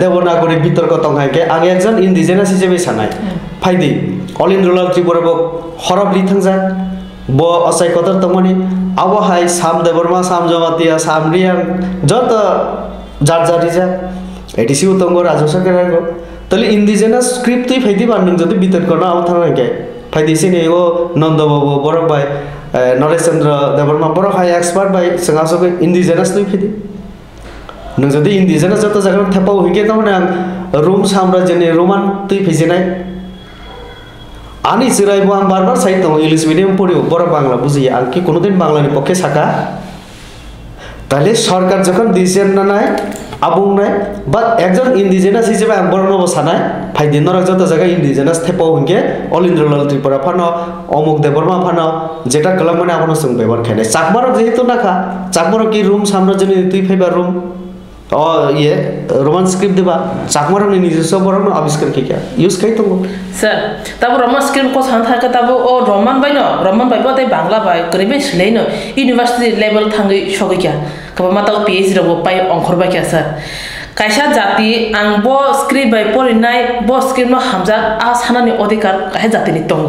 देवनागरी बितर्क तंगायके आं एकजन इंडिजिनास हिसाबै सानाय फाइदि अल इन्डिया त्रिपुरा बक हरबलि थांजा ब असाय कतर तंगमनि आबो हाय साम देबरमा साम जमातिया सामरिया जत जारजारिजा एटिसी उतंगो राजस्व सरकारको तले इंडिजिनास स्क्रिप्ट तु फाइदि बानदों जदि बितर्क न आव थांगायके फाइदि सिनि ओ नंद बाबू बरक बाय नरेश चंद्र देवरमा बरक हाय एक्सपर्ट बाय संगासो इंडिजिनास तु फाइदि नों जदि इंडिजिनास जत जागा थेपाव हिके तमने रोम साम्राज्यनि रोमान तु फैजिनाय आनी जिरायबो आं बार साइड दं इंग्लिश मिडियाम पढियो बरक बांग्ला बुझिया आं कि कोनोदिन बांग्लानि पक्षे साका তাহলে সরকার যখন ডিসিশন না নাই আবুং নাই বা একজন ইন্ডিজিনাস হিসেবে আং বড় নব সানায় ফাইদি নরক যত জায়গা indigenous থেপাও হিংকে all Indralal Tripura Fanon অমুক দেবর্মা ফানো যেটা কলম মানে আপন সঙ্গ ব্যবহার খায় চাকমারক যেহেতু না খা চাকমারক কি রুম সাম্রাজ্যনি তুই ফাইবার রুম ये रोमान स्क्रिप्ट देबा चाकमारक नि নিজস্ব বরণ আবিষ্কার কিয়া ইউজ খাই তো স্যার তারপর রোমান স্ক্রিপ্ট কো সান থাকে তারপর ও রোমান বাইবা তাই বাংলা বাই করিবে স্লেইন ইউনিভার্সিটি লেভেল থাঙ্গি সগৈ কিয়া কবা মাতা পিএইচডি রব পাই অংখর বা কিয়া স্যার কাইসা জাতি আং ব স্ক্রিপ্ট বাই পরিনাই ব স্ক্রিপ্ট ন হামজা আ সানানি অধিকার কাহে জাতিনি তং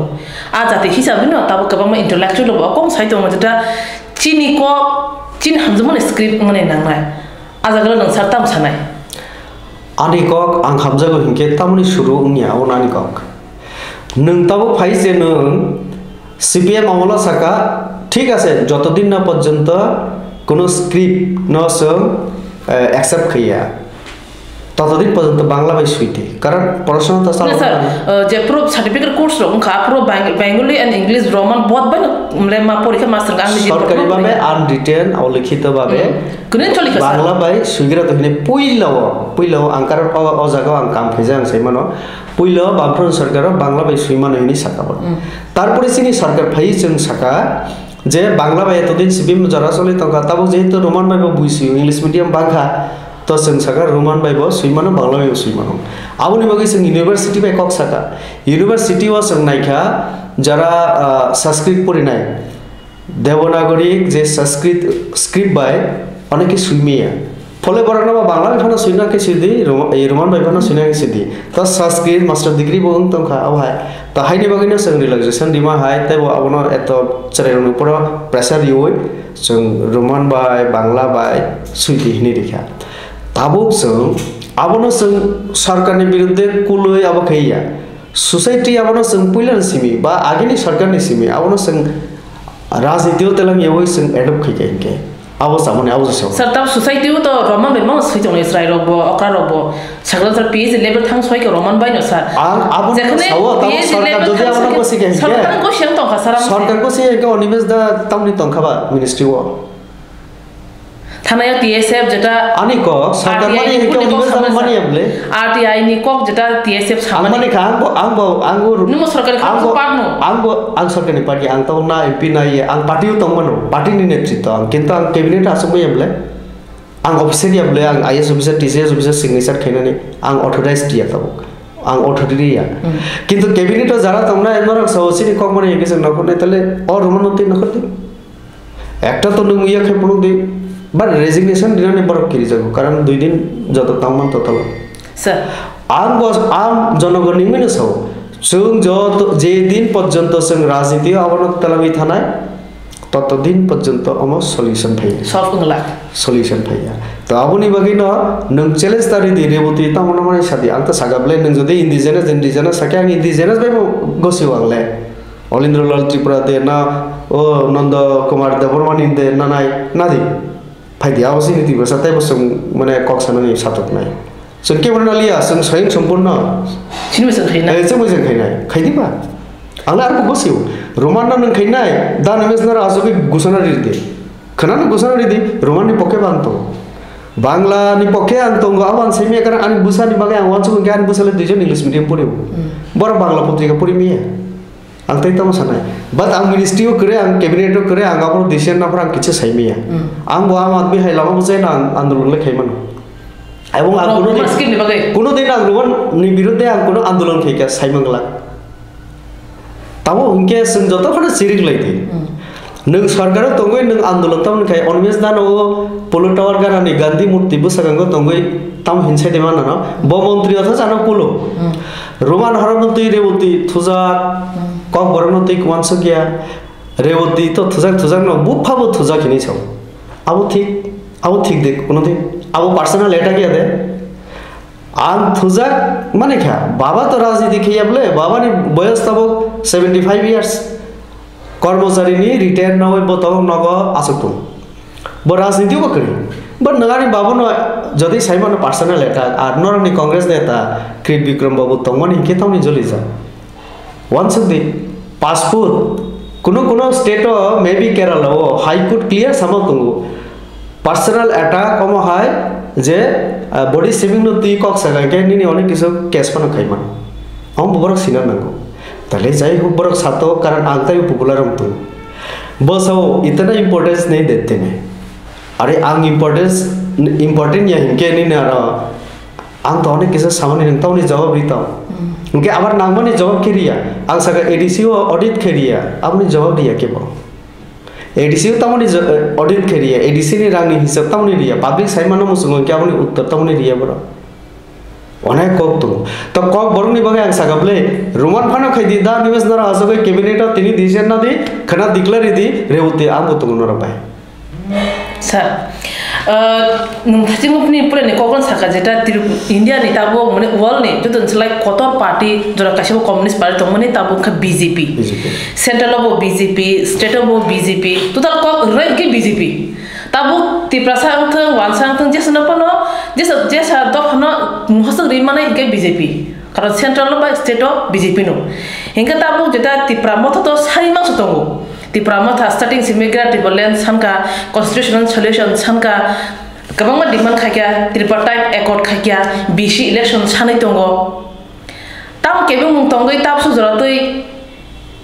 আ জাতি হিসাবে ন তাবো কবা মা ইন্টেলেকচুয়াল লব কম সাইতো মজটা চিনি ক চিন হামজা মনে স্ক্রিপ্ট মনে নাংনাय आजागल नोंसार ताम सानाय आनि कक आं हामजागो हिंके तामनि शुरू उनिया अनानि कक नों ताबो फाइसे नों सीपीएम আমলা साका ठीक আছে যতদিন না পর্যন্ত কোন স্ক্রিপ্ট ন সং অ্যাকসেপ্ট কইয়া ততদিন পর্যন্ত বাংলা ভাই সুইতে কারণ পড়াশোনা তো চালু স্যার যে প্রো সার্টিফিকেট কোর্স রং খা প্রো বেঙ্গলি এন্ড ইংলিশ রোমান বহুত বাই মানে মা পরীক্ষা মাস্টার গাং লিখি সরকারি ভাবে আনরিটেন অলিখিত ভাবে কোন চলিকা বাংলা ভাই সুইগরা তো পইলাও আংকার অ জায়গা আং কাম ফেজা আং সাইমানো পইলাও বামফ্রন্ট সরকার বাংলা ভাই সুইমানো হিনি সাকাব তারপরে সিনি সরকার ফাই जों সাকা যে বাংলা বাই এতদিন সিবিম যারা চলে তঙ্কা তাবো যেহেতু রোমান বাইব বুঝছি ইংলিশ মিডিয়াম বাংখা তো जों सागा रोमान बाइब सुइमानो बांग्ला बाइब सुइमानो आबुनि बागै जों इउनिभार्सिटी बाय कक साका इउनिभार्सिटी वा जों नायखा যারা সংস্কৃত পড়িনাय দেবনাগরী যে সংস্কৃত স্ক্রিপ্ট বাই অনেকে সুইমিয়া ফলে বরানা বা বাংলা ভাষা সুইনা কে সিদি এই রোমান ভাষা সুইনা কে সিদি তো সংস্কৃত মাস্টার ডিগ্রি বং তংখা আওহাय তো হাইনি বাগैनो जों रिलैक्सेशन दिमा हाय तबो आबनो एत चरेरनि पुरा प्रेसार इउय जों रोमान बाय बांग्ला बाय सुइदि हिनि देखा ताबुक जों आबनो जों सरकारनि बिरुद्धे कुलुय आबो खैया सोसाइटी आबनो जों पहिला सिमी बा आगेनि सरकारनि सिमी आबनो जों राजनीतियाव तेलां एवै जों एडप्ट खैके आबो सामने आबो सो सर तब सोसाइटीयाव तो रोमान बाय मा सैजों इसराइल रबो अका रबो सगल सर पीएच लेवल थां सय के रोमान बाय न सर आबो साव तब सरकार जदि आबनो को सिके सरकार को सें तंखा सर सरकार को से के अनिमेष दा तामनि तंखाबा मिनिस्ट्री व थानाया टीएसएफ जेटा आनी को सरकार माने के अनिमेष दा माने अबले आरटीआई नि को जेटा टीएसएफ सामाने का आंगो नुमो सरकार का पार्टनो आं सरकारनि पार्टी आं तो ना एमपी ना ये आं पार्टी तंगमनो पार्टी नि नेतृत्व आं किंतु आं कैबिनेट आसमय अबले आं अफिसियली अबले आं IAS officer TCS officer signature खैनानि आं ऑथराइज दिया तब आं ऑथरिटी या किंतु कैबिनेट जारा तमना एनर सौसिनि कक माने एके जों नखरने तले और रोमानति नखरते একটা তো নুম ইয়া খেপনো দে বা রেজিগনেশন দিনানি বরক কিরি যাগো কারণ দুই দিন যত তামান ততল স্যার आम जनगणनि मिनो सौ जों जत जे दिन पर्यंत जों राजनीति आबनो तलाबि थानाय तत दिन पर्यंत अम सल्यूशन फैया सल्व होनला सल्यूशन फैया तो आबुनि बागै न नों चैलेंज तारि दि रेबती तामना माने सादि आं त सागाबले नों जदि इंडिजिनस साके आं इंडिजिनस बाय गसिव आंले अलिन्द्रलाल त्रिपुरा दे ना ओ नंद कुमार देवबर्मन दे ना नाय नादि फायदि आवसि नीति बसाते बसं माने कक्साननि साथक नाय जों के बरना लिया जों स्वयं सम्पूर्ण सिनु जों खैनाय जों मोजां खैनाय खैदिबा आंला आरो गसिव रोमानना नों खैनाय दा नमेसनार आजोबि गुसनारि दे खोनानो गुसनारि दे रोमाननि पके बांतो बांलानि पके आंतो आवान सेमिया कारण आनि बुसानि बागै आं वानसो ज्ञान बुसाले दुइजन इंग्लिश मिडियाम पढियो बर बांला पत्रिका पढिमिया आं तै तम सानाय बाट आं मिनिस्ट्रियाव करे आं कैबिनेटआव करे आं गाबो डिसिजन नाफोर आं किछु साइमिया आं बो आम आदमी हाइलामा बुजायना आंदोलन लेखायमोन এবং আর কোনো দিন আং রোমানनि বিরুদ্ধে आं কোনো आंदोलन खैका साइमंगला ताबो उनके जों जतखौनो सिरिक लायदि नों सरकार तंगै नों आंदोलन तामनखाय अनमेस दानो पोलो टावर गानानि गांधी मूर्ति बुसागांगो तंगै ताम हिंसाय देमा नानो ब मन्त्रि अथ जानो पोलो रोमान हरमन्त्रि रेवती थुजा कक बरनति कुमानसकिया रेवती तो थुजा न बुफाबो थुजा खिनि छौ आबो ठीक दे कोनो दिन अब पर्सनल एटा क्या दे आं थुजा माने क्या बाबा तो राजनीति खैयाबले बाबा नि बयस तब 75 इयर्स कर्मचारी नि रिटायर न होय बतौ नग आसक्तु ब राजनीति को करी ब नगानि बाबू न जदि साइमन पर्सनल एटा आर नरनि कांग्रेस नेता कृत विक्रम बाबू तंगमनि केतावनि जलि जा वन्स दे पासपोर्ट कोनो स्टेट मे बी केरला ओ हाई कोर्ट क्लियर समतंगु पर्सनल अटैक कम है जे बॉडी सेविंग नो ती कक सगा के नि अनेक किस केस पन खाइमान हम बरक सिना नंगो तले जाय हो बरक सातो कारण आंताय पॉपुलर हम तो बस हो इतना इंपॉर्टेंस नहीं देते ने अरे आंग इंपॉर्टेंट या इनके नि ना आं तो अनेक किस सामान्य नंतावनि जवाब दिता उनके आबार नांगमनि जवाब केरिया आं सगा एडीसी ऑडिट केरिया आपनि जवाब दिया के बो एडीसी तमनि ऑडिट करिया एडीसी नि रांनि हिसाब तमनि रिया पब्लिक साइमानो मुसुंग के आपनि उत्तर तमनि रिया बरो अनेक कक तो कक बरनि बगे आं सागाबले रोमान फानो खैदि दा निवेश नरा आजोगे कैबिनेट तिनि डिसिजन ना दि खना डिक्लेयर दि रेवते आं बतंग नरा बाय सर नोंथांनि पुरानि ककन साखा जेटा इंडिया नि ताबो माने वर्ल्ड नि जो ओनसोलाय कतर पार्टी जरा कासिबो कम्युनिस्ट पार्टी दं माने ताबो खा BJP central of BJP state of BJP total कक रेड के बीजेपी ताबो तिप्रासा अंथ वानसा अंथ जेसना पनो जेसा दफनो हसं रिमाने के बीजेपी कारण central of state of BJP नो हिंगा ताबो जेटा तिप्रा मथ तो सारिमा सतंगो तिप्रामथा स्टार्टिंग सिमिग्रा टिबलेन सानका कन्स्टिट्यूशनल सल्यूशन सानका गोबां डिमान्ड खायका त्रिपार्टाइट एकर्ड खायका बीसी इलेक्शन सानै दंगो ताम केबो मुं तंगै ताब सुजरातै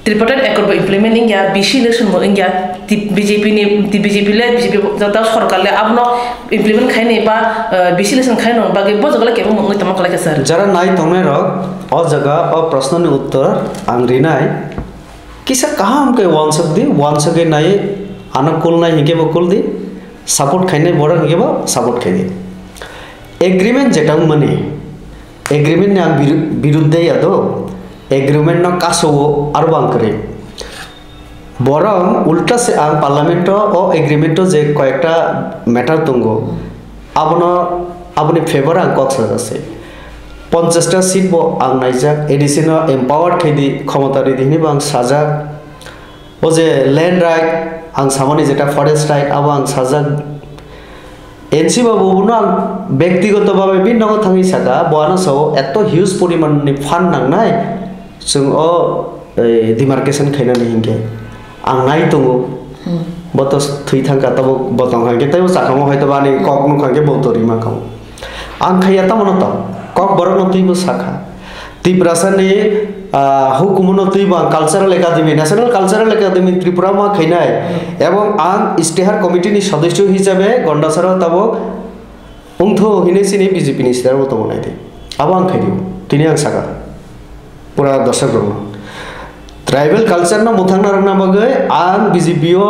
tripartite accord ba implement ingia BC election mo ingia BJP ni BJP da sarkar le abno implement khaine ba BC election khaino ba ge bo jagala ke mo ngoi tama kala ke sir jara nai tome rok o jaga o प्रश्न ni uttor angri nai kisa kaham ke wansak di wansak ke nai anakul nai hike bokul di support khaine bora hike ba support khai di agreement jeta mane agreement ni ang biruddhe ya do agreement no kaso ar bang kare borong ulta se ang parliament o agreement je koyekta matter tungo aboni favor ang kok sajase 50 ta seat bo ang naijak additional empowered thedi ক্ষমতা ri dini bang sajak o je land right ang samani jeta forest right abang sajak NC বাবু না ব্যক্তিগতভাবে বিনগর থাকি সাকা বয়ানো সহ এত huge পরিমাণনি fund নাংনাই जों demarcation खायनानै हिंगे आं नाय दङो बत थै थांगा तब बतंग हांगे तय साखामो हयतो बानि कक नु खांगे बतरि मा खाम आं खाया त मन त कक बरन तैबो साखा तिब्रासानि हुकुमनो तैबा cultural academy national cultural academy Tripura मा खायनाय এবং आं इस्तेहार कमिटिनि सदस्य हिसाबै गन्डासाराव तब उंथो हिनेसिनि बीजेपी नि सिदार बत बनाय दे अब आं खायदिउ तिनि आं साखा पूरा दर्शक ट्राइबल कल्चर ना मुथांग रंगना बगे आं बीजेपीओ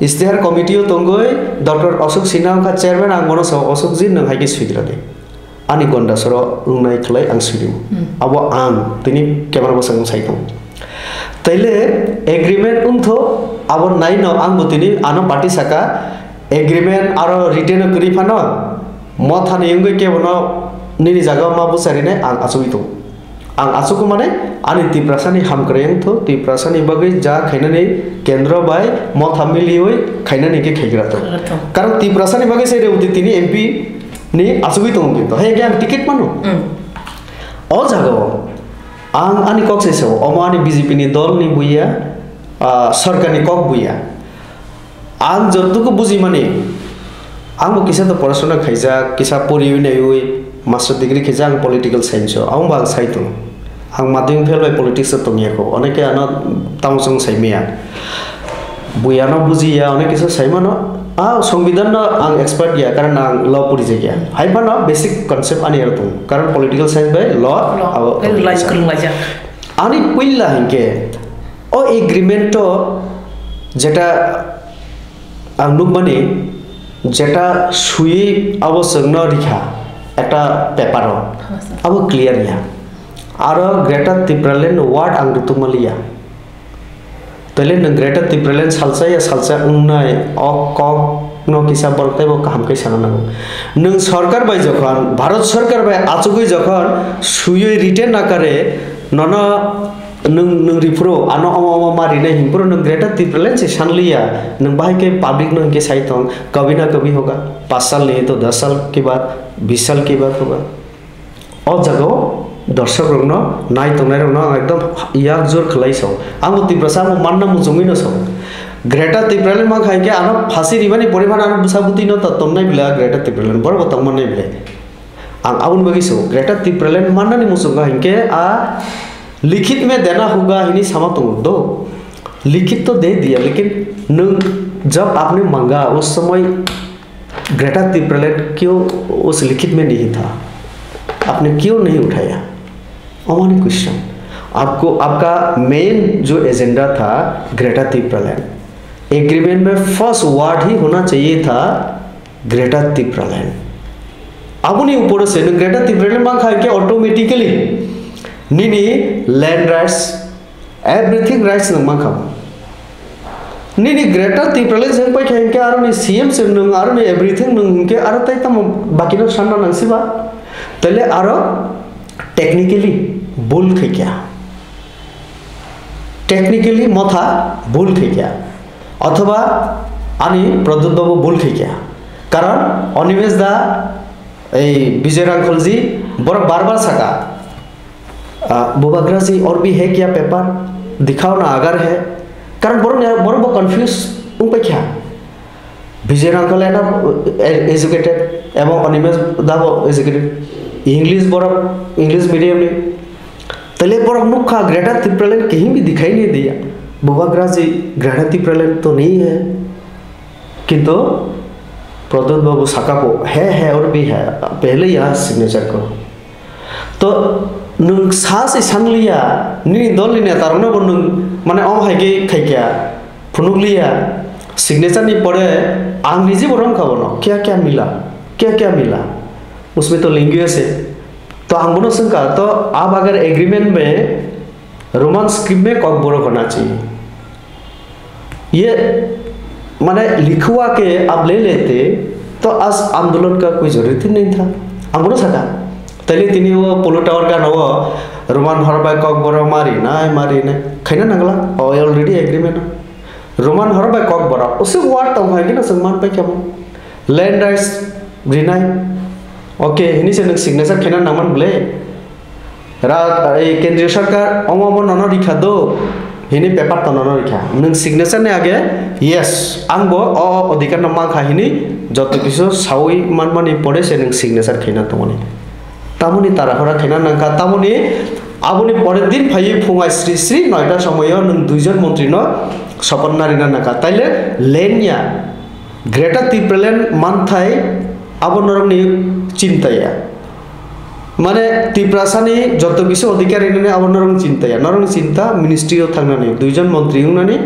इस्तेहार कमिटिओ तंगय डॉक्टर अशोक सिन्हा का चेयरमैन आं मनो अशोक जी नों हाइके सुइद्रा दे आनि गन्डासर उंनाय खलाय आं सुइदिउ अब आं तिनि कैमरा बसंग साइखौ तैले एग्रीमेंट उंथो अब नाइन आं बतिनि आनो पार्टी साका एग्रीमेंट आरो रिटेन करिफानो मथानि इंगय केबनो निनि जागा मा बुसारिने आं आसुइतो आं आसुको माने आनि तिप्रासानि हामक्रें तो तिप्रासानि बगै जा खायनानै केंद्र बाय मथा मिलियै खायनानै के खायग्रा तो कारण तिप्रासानि बगै से रेउदि तिनि एमपी नि आसुगै दं किन्तु हे गे आं टिकेट मानो ओ जागाव आं आनि कक्सेसो अमानि बीजेपी नि दल नि बुया सरकारनि कक बुया आं जतुको बुजि माने आंबो किसा तो पढ़ाशोना खायजा किसा परिविनायै मास्टर डिग्री खायजा आं पलिटिकल साइंस आं बा साइतो आं माध्यमिक फेल बाय पलिटिक्स तंगियाखौ अनेके आना तामसं साइमिया बुयानो बुजिया अनेक किसा साइमानो संविधान आं एक्सपर्ट गया कारण आं लॉ पढ़ि गया हाइफानो बेसिक कॉन्सेप्ट आनि आरो दं कारण political science by law lies करलाजा आनि कुइला हिंके ओ एग्रीमेंट जेटा आं नुकमानि जेटा सुई आवश्यक न रिखा একটা পেপার আবো ক্লিয়ার ইয়া আর গ্রেটার ত্রিপুরাল্যান্ড ওয়ার্ড আং রুতুমালিয়া তলে ন গ্রেটার ত্রিপুরাল্যান্ড সালসা উন্নয় অ ক ন কিসা বলতে বো কাম কে সানা নাগো নং সরকার বাই যখন ভারত সরকার বাই আচুগই যখন সুই রিটেন আকারে নন नों रिफ्रो आनो अमा मारिने हिंप्रो नों ग्रेटर त्रिपुरालैंड से सानलिया नों बाहर के पब्लिक नों के साइड हों कभी ना कभी होगा 5 साल नहीं तो 10 साल के बाद 20 साल के बाद होगा और जगह दर्शक रंगनो नाय तो नाय रंगनो एकदम याक जोर खलाई सो आमो त्रिपुरा मो मानना मो जमिनो सो ग्रेटर त्रिपुरालैंड मा खाइ के आनो फांसी रिबानि परिमाण आनो बुसाबुति न त तमनाय बिला ग्रेटर त्रिपुरालैंड बर बतंग मननाय बिले आं आउन बगिसो ग्रेटर त्रिपुरालैंड माननानि मुसुगा हिंके आ लिखित में देना होगा हिनी समातों दो लिखित तो दे दिया लेकिन जब आपने मांगा उस समय ग्रेटर त्रिपुरालैंड क्यों उस लिखित में नहीं था आपने क्यों नहीं उठाया अमानी क्वेश्चन आपको आपका मेन जो एजेंडा था ग्रेटर त्रिपुरालैंड एग्रीमेंट में फर्स्ट वर्ड ही होना चाहिए था ग्रेटर त्रिपुरालैंड अपनी ऊपर से ग्रेटर त्रिपुरालैंड मांग खा के ऑटोमेटिकली निनी लैंड राइट्स एवरीथिंग राइट्स नंग माखा निनी ग्रेटर त्रिपुरालैंड जों पाइ खायके आरो नि सीएम से नंग आरो नि एवरीथिंग नंग के आरो तै तम बाकिनो सानना नंसिबा तले आरो टेक्निकली भूल खैया टेक्निकली मथा भूल खैया अथवा आनी प्रद्युत बाबू भूल खैया कारण अनिमेश दा ए विजय रांखलजी बार बार सका बुबाग्रा जी और भी है क्या पेपर दिखाओ ना अगर है कारण बरो कंफ्यूज उन पे क्या विजय रांखल है ना एजुकेटेड एवं अनिमेश दा एजुकेटेड इंग्लिश बरो इंग्लिश मीडियम ने तले पर मुखा ग्रेटा तिप्रलेन कहीं भी दिखाई नहीं दिया बुबाग्रा जी ग्रेटा तिप्रलेन तो नहीं है किंतु प्रद्युत बाबू साका को है और भी है पहले यहाँ सिग्नेचर करो तो नों सास इसान लिया नी दल लिया तारना बन माने अम हाइगे खाइकिया फुनुक लिया सिग्नेचर नहीं पड़े अंग्रेजी बरम का बनो क्या क्या मिला उसमें तो लैंग्वेज है तो अंगुनो संका तो आप अगर एग्रीमेंट में रोमन स्क्रिप्ट में कॉक बोरो होना चाहिए ये माने लिखवा के आप ले लेते तो आज आंदोलन का कोई जरूरत ही नहीं था अंगुनो सका तले तिनी वो पोलो टावर का नवो रोमन हरबाय कॉक बोरो मारी ना खैना नगला ऑलरेडी एग्रीमेंट रोमन हरबाय कॉक बोरो उसे वार्ड तो है कि ना सम्मान पे क्या लैंड राइट्स रिनाई ओके हिनी से सिग्नेचर खेना नामन बोले केंद्रीय सरकार अमो ननो रिखा दो हिनी पेपर तो ननो रिखा नों सिग्नेचर ने आगे यस आंबो अधिकार नमा खा हिनी जत किसु सावई मानमानि पड़े से नों सिग्नेचर खेना तमनि तामुनि ताराहरा खेना नंका तामुनि आबुनि परे दिन फाइ फुङाय श्री श्री 9टा समय नों दुइजन मन्त्री न सपन नारिना नंका ताइले लेनिया ग्रेटा तिप्रलेन मानथाय आबो नरमनि चिंताया माने तिप्रासानि जत किसु अधिकार इने आबो नरम चिंता मिनिस्ट्री थांनानै दुइजन मन्त्री हुनानै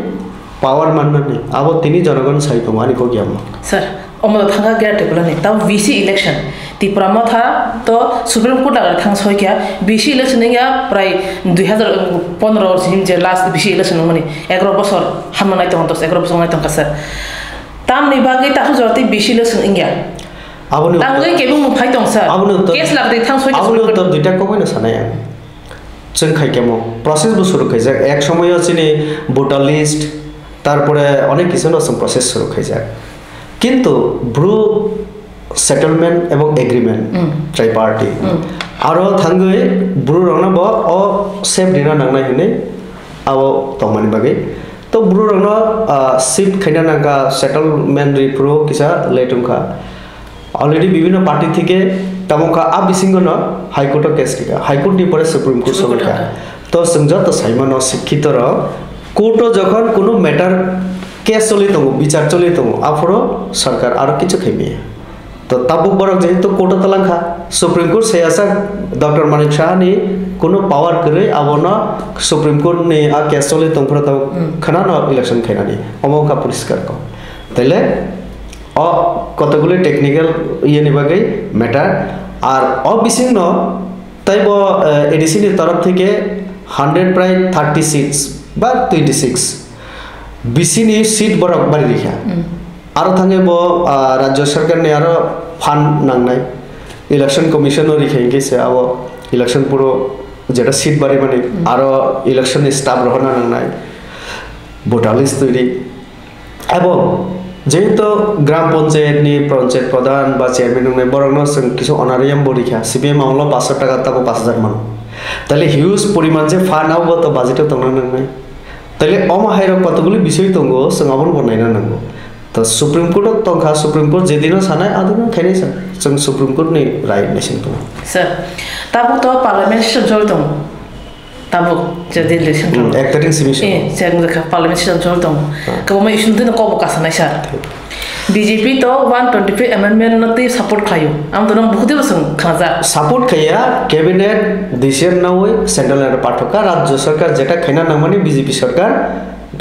पावर माननानै आबो तिनि जनगण साइको मानि को ग्याम सर अमदा थांगा गया टेबलनि ता वीसी इलेक्शन तिप्रामा था तो सुप्रीम कोर्ट लगा थांग सय क्या वीसी इलेक्शन या प्राय 2015 वर्ष जे लास्ट वीसी इलेक्शन मनि 11 बছর हामना नाय तंग 11 बছर नाय तंग सर ताम नि बागै ताखौ जरति वीसी इलेक्शन इंगिया आबुनो तांगै केबो मुफाय दं सर आबुनो केस लागदै थां सय आबुनो तो दुइटा कमायनो सानाय जों खाइकेमो प्रसेस बो शुरू खाइजा एक समय आछिनि भोटार लिस्ट तारपरे अनेक किछु नसम प्रसेस शुरू खाइजा किंतु ब्रू सेटलमेंट एवं एग्रीमेंट ट्राइपार्टी आरो थांगै ब्रू रंगना बो अ सेफ दिना नांनाय हिने आबो तमानि बागै तो ब्रू रंगना शिफ्ट खैना नांगा सेटलमेंट रिप्रो किसा लेटुमखा ऑलरेडी विभिन्न पार्टी थी तमका आप बिसिंग न हाईकोर्ट केस टिका हाईकोर्ट नि परे सुप्रीम कोर्ट सबका तो संजा तो साइमन शिक्षित र कोर्ट जखन कोनो मैटर केस चली तो विचार चली तो आफरो सरकार आरो किछु खैमे तो तब बरक जेहेतु कोर्ट तलंखा सुप्रीम कोर्ट से ऐसा डॉक्टर मानिक शाह नि कोनो पावर करे आबोना सुप्रीम कोर्ट ने आ केस चली तो फर तब खना न इलेक्शन खैनानि अमौका परिष्कार को तले कतगुली टेक्निकल ये निबागै मैटर और अबिसिंग न तैब एडीसी नि तरफ থেকে 100 प्राय 30 सीट्स बा 26 बीसी नि सीट बरक बारि रिखा आरो थांगे बो राज्य सरकार ने आरो फान्ड नांनाय इलेक्शन कमिशन नो रिखाइगे से आबो इलेक्शन पुरो जेटा सीट बारि माने आरो इलेक्शन स्टाफ रहना नांनाय भोटार लिस्ट तैरि एबं जेहेतु ग्राम पंचायत नि पंचायत प्रधान बा चेयरमैन ने बरंनो किछु अनारियम बरिखा सीपीएम मामला 500 टाका तब 5000 मान तले ह्यूज परिमाण जे फानाव तो बाजेट तंग नंगनाय तले अमाहायर कतगुली विषय तंगो संगाबन बनायना नंगो तो सुप्रीम कोर्ट तंखा सुप्रीम कोर्ट जेदिनो सानाय आदिनो खैनाय जों सुप्रीम कोर्ट नि राय नेसिन तो सर ताबो तो पार्लियामेंट सेसन दं ताबो जेदि इलेक्शन एक्टिंग सिमिशन सेंग पार्लियामेंट सेसन दं कबो इशु दिन को बकासनाय सर बीजेपी तो 125 अमेंडमेंट नति सपोर्ट खायो आम तो बहुत बसं खाजा सपोर्ट खाया कैबिनेट डिसीजन नवै सेंट्रल पाठका राज्य सरकार जेटा खैना नामनि बीजेपी सरकार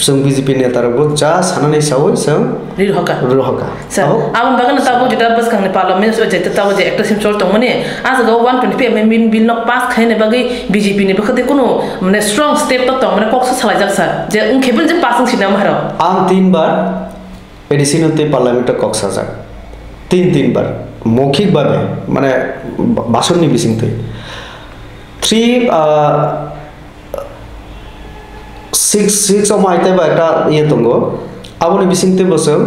जों बीजेपी नेतारबो जा सानानै सावै जों रिहका सर आम बागन ताबो जेटा बस खाने पार्लियामेंट जेटा ताबो जे एक्ट सिम चलतो मने आज गो 125 अमेंडमेंट बिल न पास खाइने बागै बीजेपी ने बखते कोनो माने स्ट्रांग स्टेप तो माने कक्स सालाय जाक सर जे उनखेबन जे पासिंग सिना मारो आम 3 बार एडीसी नते पार्लियामेंट कक्स जा 3 बार मौखिक भावे माने भाषण नि बिसिंगते 6 समायते बाटा ये तंगो आबोनि बिसिंगते बसं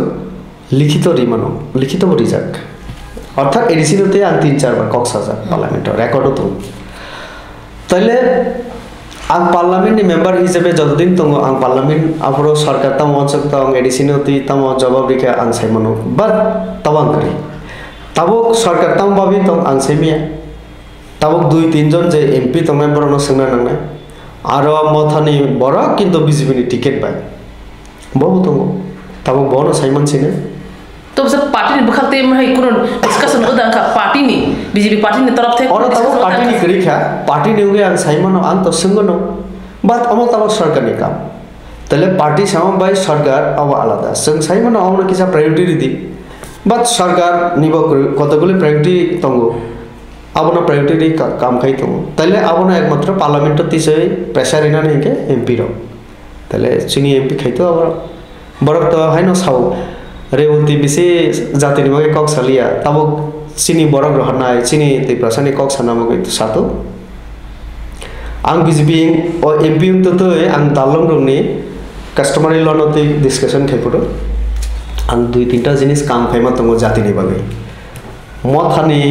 लिखित रिमानो लिखित रिजाक अर्थात एडीसी नते आं 3-4 बार कक्स जा पार्लियामेंट रेकर्ड तो तले आं पार्लियामेंट नि मेंबर हिसाबै जतदिन तंगो आं पार्लियामेंट आफरो सरकार तम वचक तंग एडीसी नते तम जवाब रिखा आं साइमनो बट तवां करी तबो सरकार तम बाबि तंग आं साइमिया तबो 2-3 जन जे एमपी तंगनाय बरनो संना नांनाय aro mothani borok kintu BJP ni ticket bai bo tongo tabo bono Simon sine तो बस पार्टी ने बखते में है कोनो डिस्कशन उदा का पार्टी ने बीजेपी पार्टी ने तरफ थे और तब पार्टी ने करी क्या पार्टी ने उगे अन साइमन अन तो संगनो बात अमो तब सरकार ने काम तले पार्टी साम बाय सरकार अब आलादा संग साइमन अमो किसा प्रायोरिटी दी बात सरकार निबो कतगुली प्रायोरिटी तंगो अबना प्रायोरिटी काम खाई तंगो तले अबना एकमात्र पार्लियामेंट तिसै प्रेशर इना नहीं के एमपी रो तले चिनी एमपी खाई तो अब बरक तो है न साउ रेवती बिसे जाति नि मगे कक सलिया तब चिनी बरक रहनाय चिनी ते प्रशासनिक कक सना मगे सातो आं बीजेपी ओ एमपी तो आं दालम रंगनि कस्टमर लोन ते डिस्कशन खाइपडो आं दुई तीनटा जिनिस काम खाइमा तंगो जाति नि बागे मथानि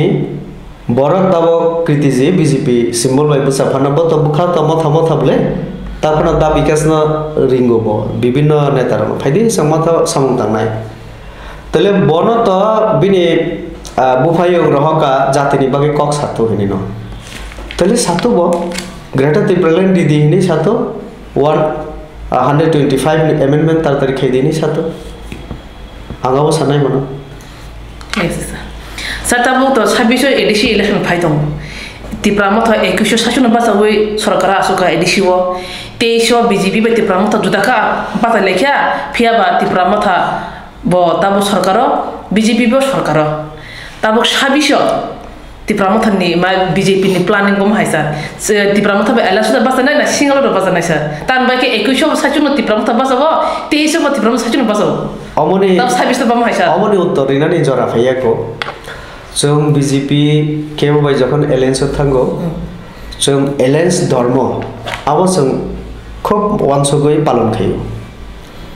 बरक तब कृतिजे बीजेपी सिम्बल बाय बुसाफाना बत बुखा त मथा मथाबले ताफना दा विकास न रिंगोबो विभिन्न नेतार फाइदि समथा सामुं तांनाय तले बन तो बिनि बुफायो रहका जातिनि बागे कक सातो हिनि न तले सातो बो ग्रेटर त्रिपुरालैंड दिदी हिनि सातो 125 अमेंडमेंट तार तारिख दिनि सातो आगाव सानाय मन सर तब तो 26 एडिसी इलेक्शन फाइदों त्रिपुरा मथ 21 शासन बासावै सरकार आसुका एडिसी वो 23 बीजेपी बे त्रिपुरा मथ जुदाका बाता लेख्या फियाबा त्रिपुरा मथ बो तब सरकार बीजेपी बो सरकार तब 26 त्रिपुरा मथनि मा बीजेपी नि प्लानिंग बम हाइसा त्रिपुरा मथ बे एलासुदा बासा नाय ना सिंगल बासा नाय सर तान बाके 21 शासन त्रिपुरा मथ बासावो 23 मथ त्रिपुरा मथ शासन बासावो अमनि तब 26 बम हाइसा अमनि उत्तर रिनानि जरा फैयाको जों बीजेपी केव बाय जखन एलायंस थांगो जों एलायंस धर्म आबो जों खूब वानसगै पालन खायो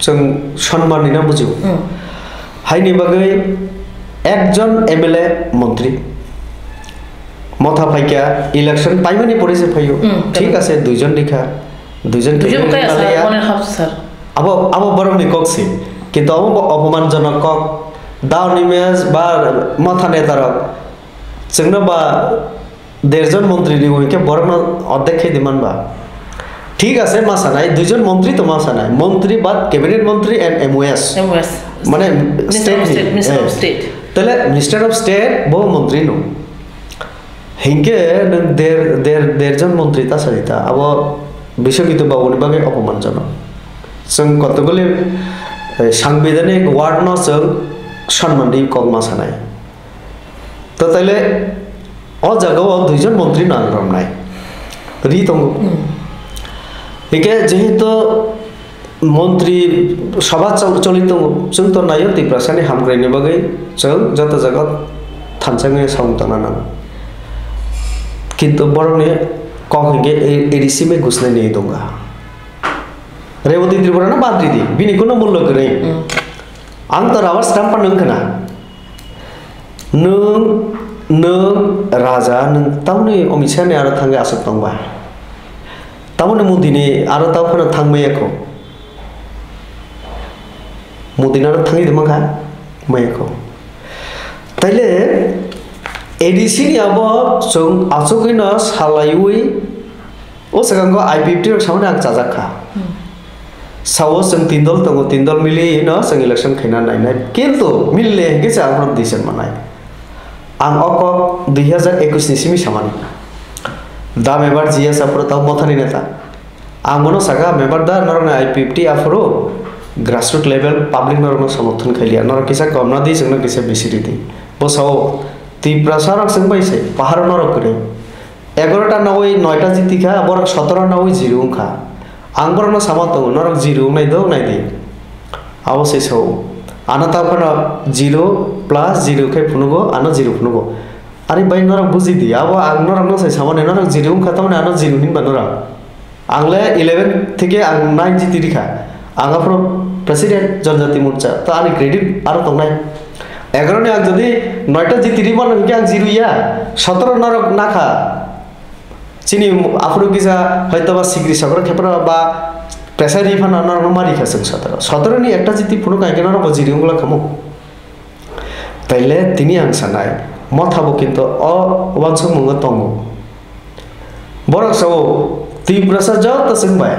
जों सम्मान निना बुझो हाइनि बागै एकजन एमएलए मंत्री मथा फाइका इलेक्शन पाइमानि परेसे फायो ठीक আছে দুইজন লিখা দুইজন सर अब बरंनि कक्सि किन्तु अब अपमानजनक कक दाउनि मेज बा मथा नेतारक जोंनो बा 1.5 जन मंत्री नि उइके बरन अध्यक्ष दिमान बा ठीक আছে मासानाय दुइजन मंत्री तो मासानाय मंत्री बाद कैबिनेट मंत्री एंड एमओएस माने स्टेट मिनिस्टर ऑफ स्टेट तले मिनिस्टर ऑफ स्टेट बो मंत्री नो हिंके देर जन मंत्री ता सरिता अब विश्वगित बाबुनि बागे अपमानजनक जों कतगुली सांविधानिक वार्ड न जों सम्मान दी कक मासानाय तो तले अ जगाव दुइजन मंत्री नांगरमनाय रि दंगो हिके जेहेतु मंत्री सभा चलित जों तो नायो त्रिपुरासानि हामग्रायनि बागै जों जत जगत थानसाङै साउंताना किन्तु बरंनि कहिगे एडिसी में घुसनाय नहीं दूंगा रेवती त्रिपुरा ना बाद्री दी बिनि कोनो मूल्य गरे आं तो रावा स्टाम्प नोंखना नों राजा नों तावनि अमितशाहनि आरो थांगे आसक दंबा तावनि मुदिनि आरो तावखना थांमैयाखौ मुदिना थांगि दमाखा मैयाखौ ताइले एडिसी नि अब जों आसुकैनो सालायुइ ओ सगांगो आई50 रो सामने आं जाजाखा सावो जों तीनदल दंगो तीनदल मिलि न जों इलेक्शन खैना नायनाय किन्तु मिलले हेगे जाफ्रोम दिसन मानाय आं अक 2021 नि सिमि सामानि दा member GS afro taw mothani neta ang mono saga member da norna I50 afro grassroots level public norma समर्थन खैलिया नर किसा कम न दी जोंनो किसा बिसिरि दी बसाव त्रिपुरा सारक जों पाइसे पहाड़ नरक करे 11टा नवै 9टा जितिखा बर 17 नवै जिरुखा आं बरनो सामत नरक जिरु नाय दो नाय दी आवसे सौ आनाता फना 0 + 0 खे फुनुगो आनो 0 फुनुगो अरे बाय नरक बुझि दी अब आं नरक न सै सामने नरक 0 खतम ने आनो 0 हिन बनरा आंले 11 থেকে आं 9 जिति दिखा आंगाफ्रो प्रेसिडेंट जनजाति मोर्चा तो आनि क्रेडिट आरो तंनाय 11 ने आं जदि 9टा जिति रिबन के आं 0 या 17 नरक नाखा चिनी आफ्रो किसा হয়তোবা सिग्री सगर खेपरा बा प्रेसार रिफान नरक मारि खासं 17 नि एकटा जिति फुनु काय केना रो 0 गुला खामो ताइले तिनि आं सानाय मथाबो किन्तु अ वानसो मंग तंगो बरक सावो Triprasa jauh terseng bay.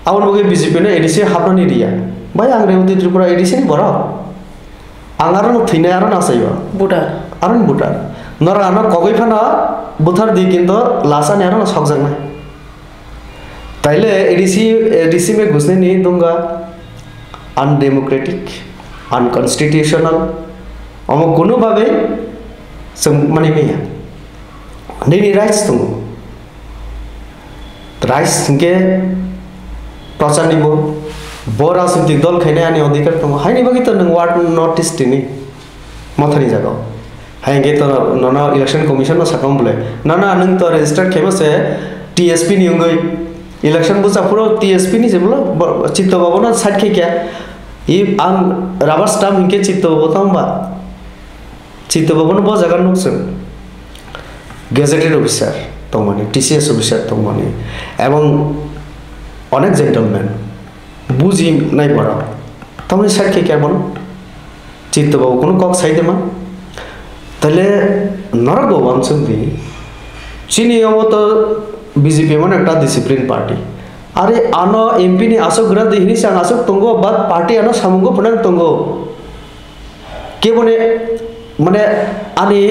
Awan bagi BJP na edisi hapna ni dia. Bay ang Rewati Tripura edisi ni borok. Angaran thine aran asaiba. Buddha. Aran Buddha. Nora anak kogoi fana buthar di kinto lasa ni aran sok jang na. Taile edisi में घुसने नहीं दूंगा. Undemocratic, unconstitutional. Amo kuno babe mani meya. Nini rights tungu. Rights के प्रचार निबो बोरा सुनती दल खाने आने अधिकार तुम हाई नहीं बगी तो नंग वार्ड नोटिस टिनी मथरी जगह हाई गे तो नना इलेक्शन कमीशन ना सकम बोले नना नंग तो रजिस्टर खेमा से TSP नहीं होंगे इलेक्शन बुसा पूरा TSP नहीं से बोला चित्तो बाबू ना साइड के क्या ये आम रबर स्टाम्प इनके चित्तो बताऊं बा चित्तो बाबू ना बहुत जगह नुकसान गेजेटेड ऑफिसर तो माने TCS ऑफिसर तो माने एवं अनेक जेंटलमैन बुझी नहीं पड़ा तमने साइड के क्या बोलो चित्त बाबू कोनो कॉक साइड में तले नरक बाबू हम सुनती चीनी वो तो BJP में एक डिसिप्लिन पार्टी अरे आनो MP ने आसो ग्रह दिखनी से आसो तुंगो बाद पार्टी आनो सामुंगो पनंग तुंगो के बोले मने आने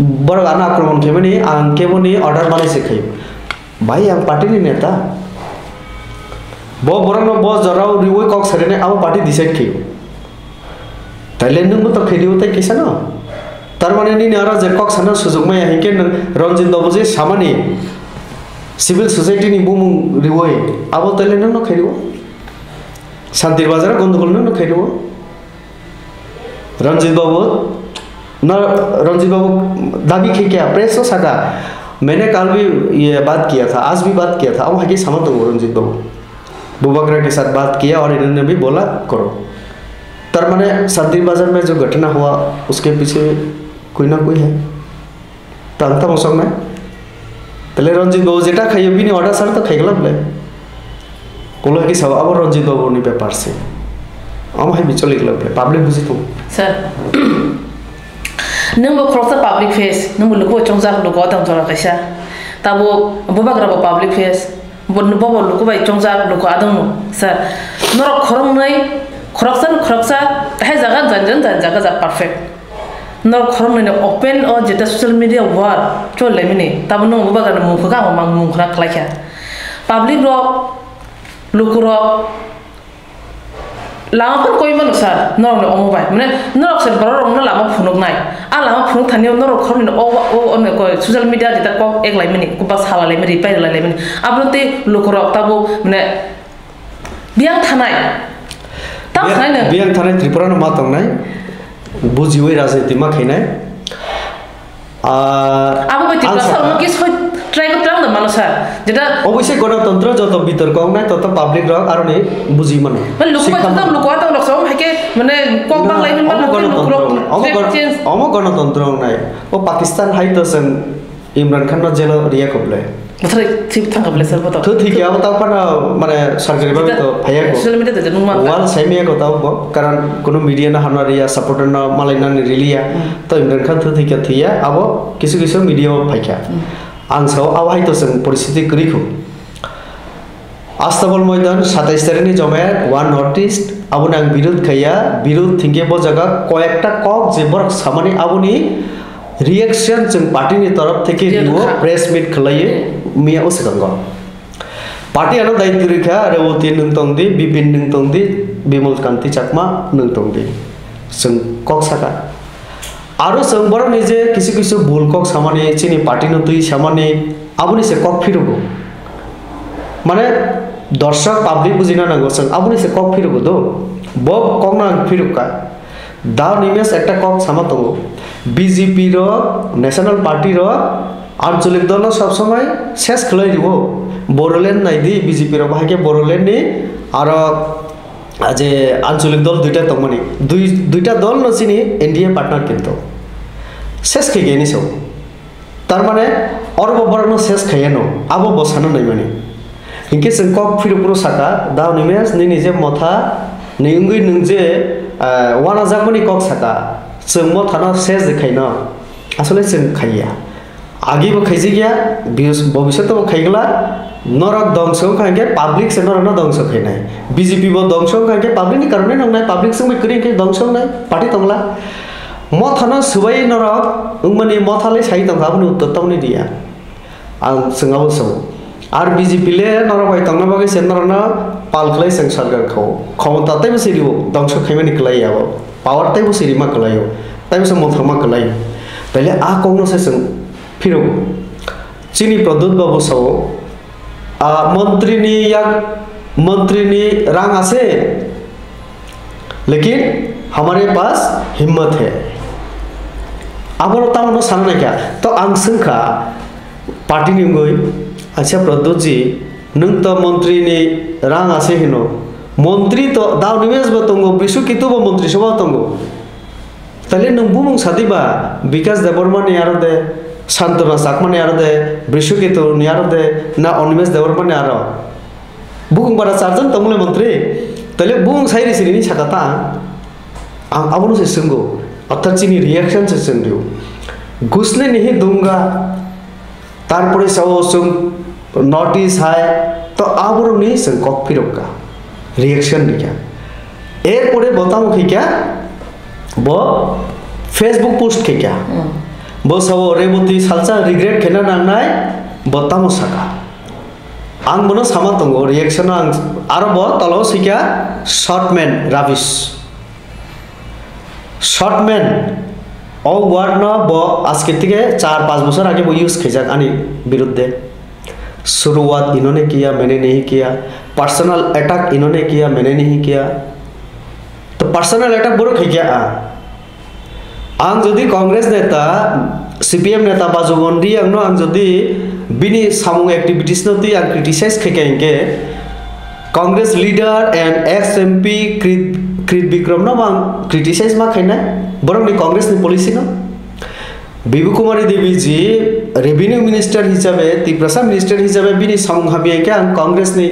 बड़ा गाना आक्रमण के बनी आं के बोले ऑर्डर माने से खाई भाई आं पार्टी नहीं नेता बहुत बड़ा ना बहुत जराव रिवोई कॉक सरे ने अब पार्टी डिसाइड कियो ताइलैंड में तो खेली होता है कैसा ना तरमाने नहीं नारा जे कॉक सना सुजुग में यहीं के रंजित बाबू जी सामानी सिविल सोसाइटी नहीं बूम रिवोई अब ताइलैंड में ना खेली हो शांति बाजार गंदगोल में ना खेली हो रंजित बाबू दाबी की क्या प्रेस हो सका मैंने कल भी ये बात किया था आज भी बात किया था अब आगे समझ तो रंजित बाबू बुबाकरा के साथ बात किया और इन्होंने भी बोला करो तर मैंने शांति बाजार में जो घटना हुआ उसके पीछे कोई ना कोई है तांता मौसम में तले रंजित बाबू जेटा खाइए भी नहीं ऑर्डर सर तो खाई बोले बोलो कि सब अब रंजित बाबू नहीं पेपर से हम है बिचौली बोले पब्लिक बुझी तुम sir number cross the public face number लोगों चंगा लोगों तंग जोड़ा कैसा तब वो बुबाकरा पब्लिक फेस बोल बाबा लोगों भाई चंगा लोगों आदम सर नोरा खरंग नहीं खरक्सा है जगह जा परफेक्ट नोरा खरंग नहीं ओपन और जेटा सोशल मीडिया वार चल ले मिनी तब नो बुबाकरा मुंह का मांग मुंह खरा खलाया पब्लिक लोगों लामा पर कोई मन सर नोर ने ओमो बाय माने नोर सर बरो रंग ना लामा फुनुक नाय आ लामा फुनुक थानियो नोर खरनि ओ ने को सोशल मीडिया जेता को एक लाई मिनी को बस हाला लाई मिनी पाइ लाई मिनी आपनते लोकरो ताबो माने बियां थानाय ता थानाय बियां थानाय त्रिपुरा न मा तंगनाय बुजिवै राजनीति मा खैनाय आबो बे त्रिपुरा साउन के सय ट्राई को त्राम द मानो सर जेटा অবশ্যই গণতন্ত্র যত বিতর্ক নাই তত পাবলিক রক আর নে বুঝি মানে মানে লোক তো লোক তো লোক সব হাকে মানে কক বাং লাইন মানে অম গণতন্ত্র নাই ও পাকিস্তান হাইতসন ইমরান খান জেল রিয়া কবলে मतलब ठीक था कबले सर बताओ तो ठीक है अब तब पर माने सरकारी बात तो भैया को सोशल मीडिया ते नुमा वाल सेमिया को तब कारण कोनो मीडिया ना हमारा रिया सपोर्टर ना मालिना रिलिया तो इमरान खान तो ठीक है थिया अब किसी मीडिया फाइका आंसौ आवाही तो जों परिस्थिति करिखौ आस्ताबल मैदान 27 तारिखनि जमाया वन नॉर्थ ईस्ट आबुनि आं बिरोध खाया बिरोध थिंगे बो जगह कयेकटा कक जेबर सामानि आबुनि रिएक्शन जों पार्टीनि तरफ थेके रिवो प्रेस मीट खलायो मिया उसगंग पार्टीयानो दायित्व रेखा रेवती नंतंदि बिपिन नंतंदि बिमल कांति चाकमा नंतंदि जों कक साका आरो जों बर निजे किसी भूल कक सामानि चिनि पार्टी न तुई सामानि आबुनि से कक फिरगो माने दर्शक पब्लिक बुझिना नांगो जों आबुनि से कक फिरगो दो बब कक ना फिरका दा निमेस एकटा कक सामा दंगो बीजेपी रो नेशनल पार्टी रो आंचलिक दल सब समय शेष खलाई दिबो बोरोलैंड नाइदि बीजेपी रो भागे बोरोलैंड नि आरो आज आंचलिक दल दुईटा तमनि दुईटा दल नचिनि एनडीए पार्टनार किन्तु शेष खैगेनि सब तार माने और बबरनो शेष खैयानो आबो बसानो नै माने इनके जों कक फिरपुरो साका दाव निमेस नि निजे मथा निंगै नंजे वाना जागमनि कक साका जों म थाना शेष देखायनो आसले जों खाइया आगे वो खाइजे गया भविष्य तो वो खाइगला नरक दंश खाएंगे पब्लिक से नरक दंश खाई बीजेपी वो दंश खाएंगे पब्लिक नहीं करने नंग पब्लिक से मैं करेंगे दंश नहीं पार्टी तंगला मथाना सुबाई नरक उंगमनी मथाले साई तंगा बुनु उत्तर तंगनी दिया आं संगाबो सौ आर बीजेपी ले नरक भाई तंगना बागे से नरना पाल खलाई संग सरकार खौ क्षमता तै बसिरिबो दंश खाइमे निकलाई आबो पावर तै बसिरि मा कलायो तै बस मथर मा कलायो पहले आ कौनो से संग फिर चीनी प्रद्युत बाबू सौ मंत्री नी रंग आसे लेकिन हमारे पास हिम्मत है अब तामनो सामने क्या तो आं संखा पार्टी नि गई अच्छा प्रद्युत जी नों तो मंत्री नी रंग आसे हिनो मंत्री तो दाव निवेश बतंगो बिसु कितु मंत्री सभा तंगो तले नों बुमुं सादिबा विकास देबरमान यार दे शांतना साकमान यार दे बिसु कितु यार दे ना अनिमेश देबरमान यार बुकुं बारा चारजन तंगले मंत्री तले बुमुं साइरि सिरिनि साकाता आं अबनो से संगो अर्थात चीनी रिएक्शन से संदियो घुसने नहीं दूंगा तारपरे सो संग नोटिस है तो आबरो नहीं संग कॉक फिरोका रिएक्शन दिया एरपरे बताओ कि क्या वो फेसबुक पोस्ट के क्या वो सब रेवती सालसा रिग्रेट खेना नांगनाय बताओ सका आं मनो सामा तंगो रिएक्शन आं आरो बो तलो सिका शॉर्टमैन राबिश शॉर्टमैन ओ वर्ड न बो आज के तिके 4-5 बছর आगे वो यूज किया आनी विरुद्ध शुरुआत इन्होंने किया मैंने नहीं किया पर्सनल अटैक इन्होंने किया मैंने नहीं किया तो पर्सनल अटैक बड़ो क्या आं जदि कांग्रेस नेता सीपीएम नेता बाजुगंडी आं जदि बिनी सामुं एक्टिविटीज नती आं क्रिटिसाइज खेकेंगे Congress leader and ex MP Kirit Bikram न आं क्रिटिसाइज मा खाइना बरं नि कांग्रेस नि पॉलिसी न बिबु कुमारी देवी जी रेवेन्यू मिनिस्टर हिसाबे तिप्रसा मिनिस्टर हिसाबे बिनी सामुं हाबिए के आं कांग्रेस नि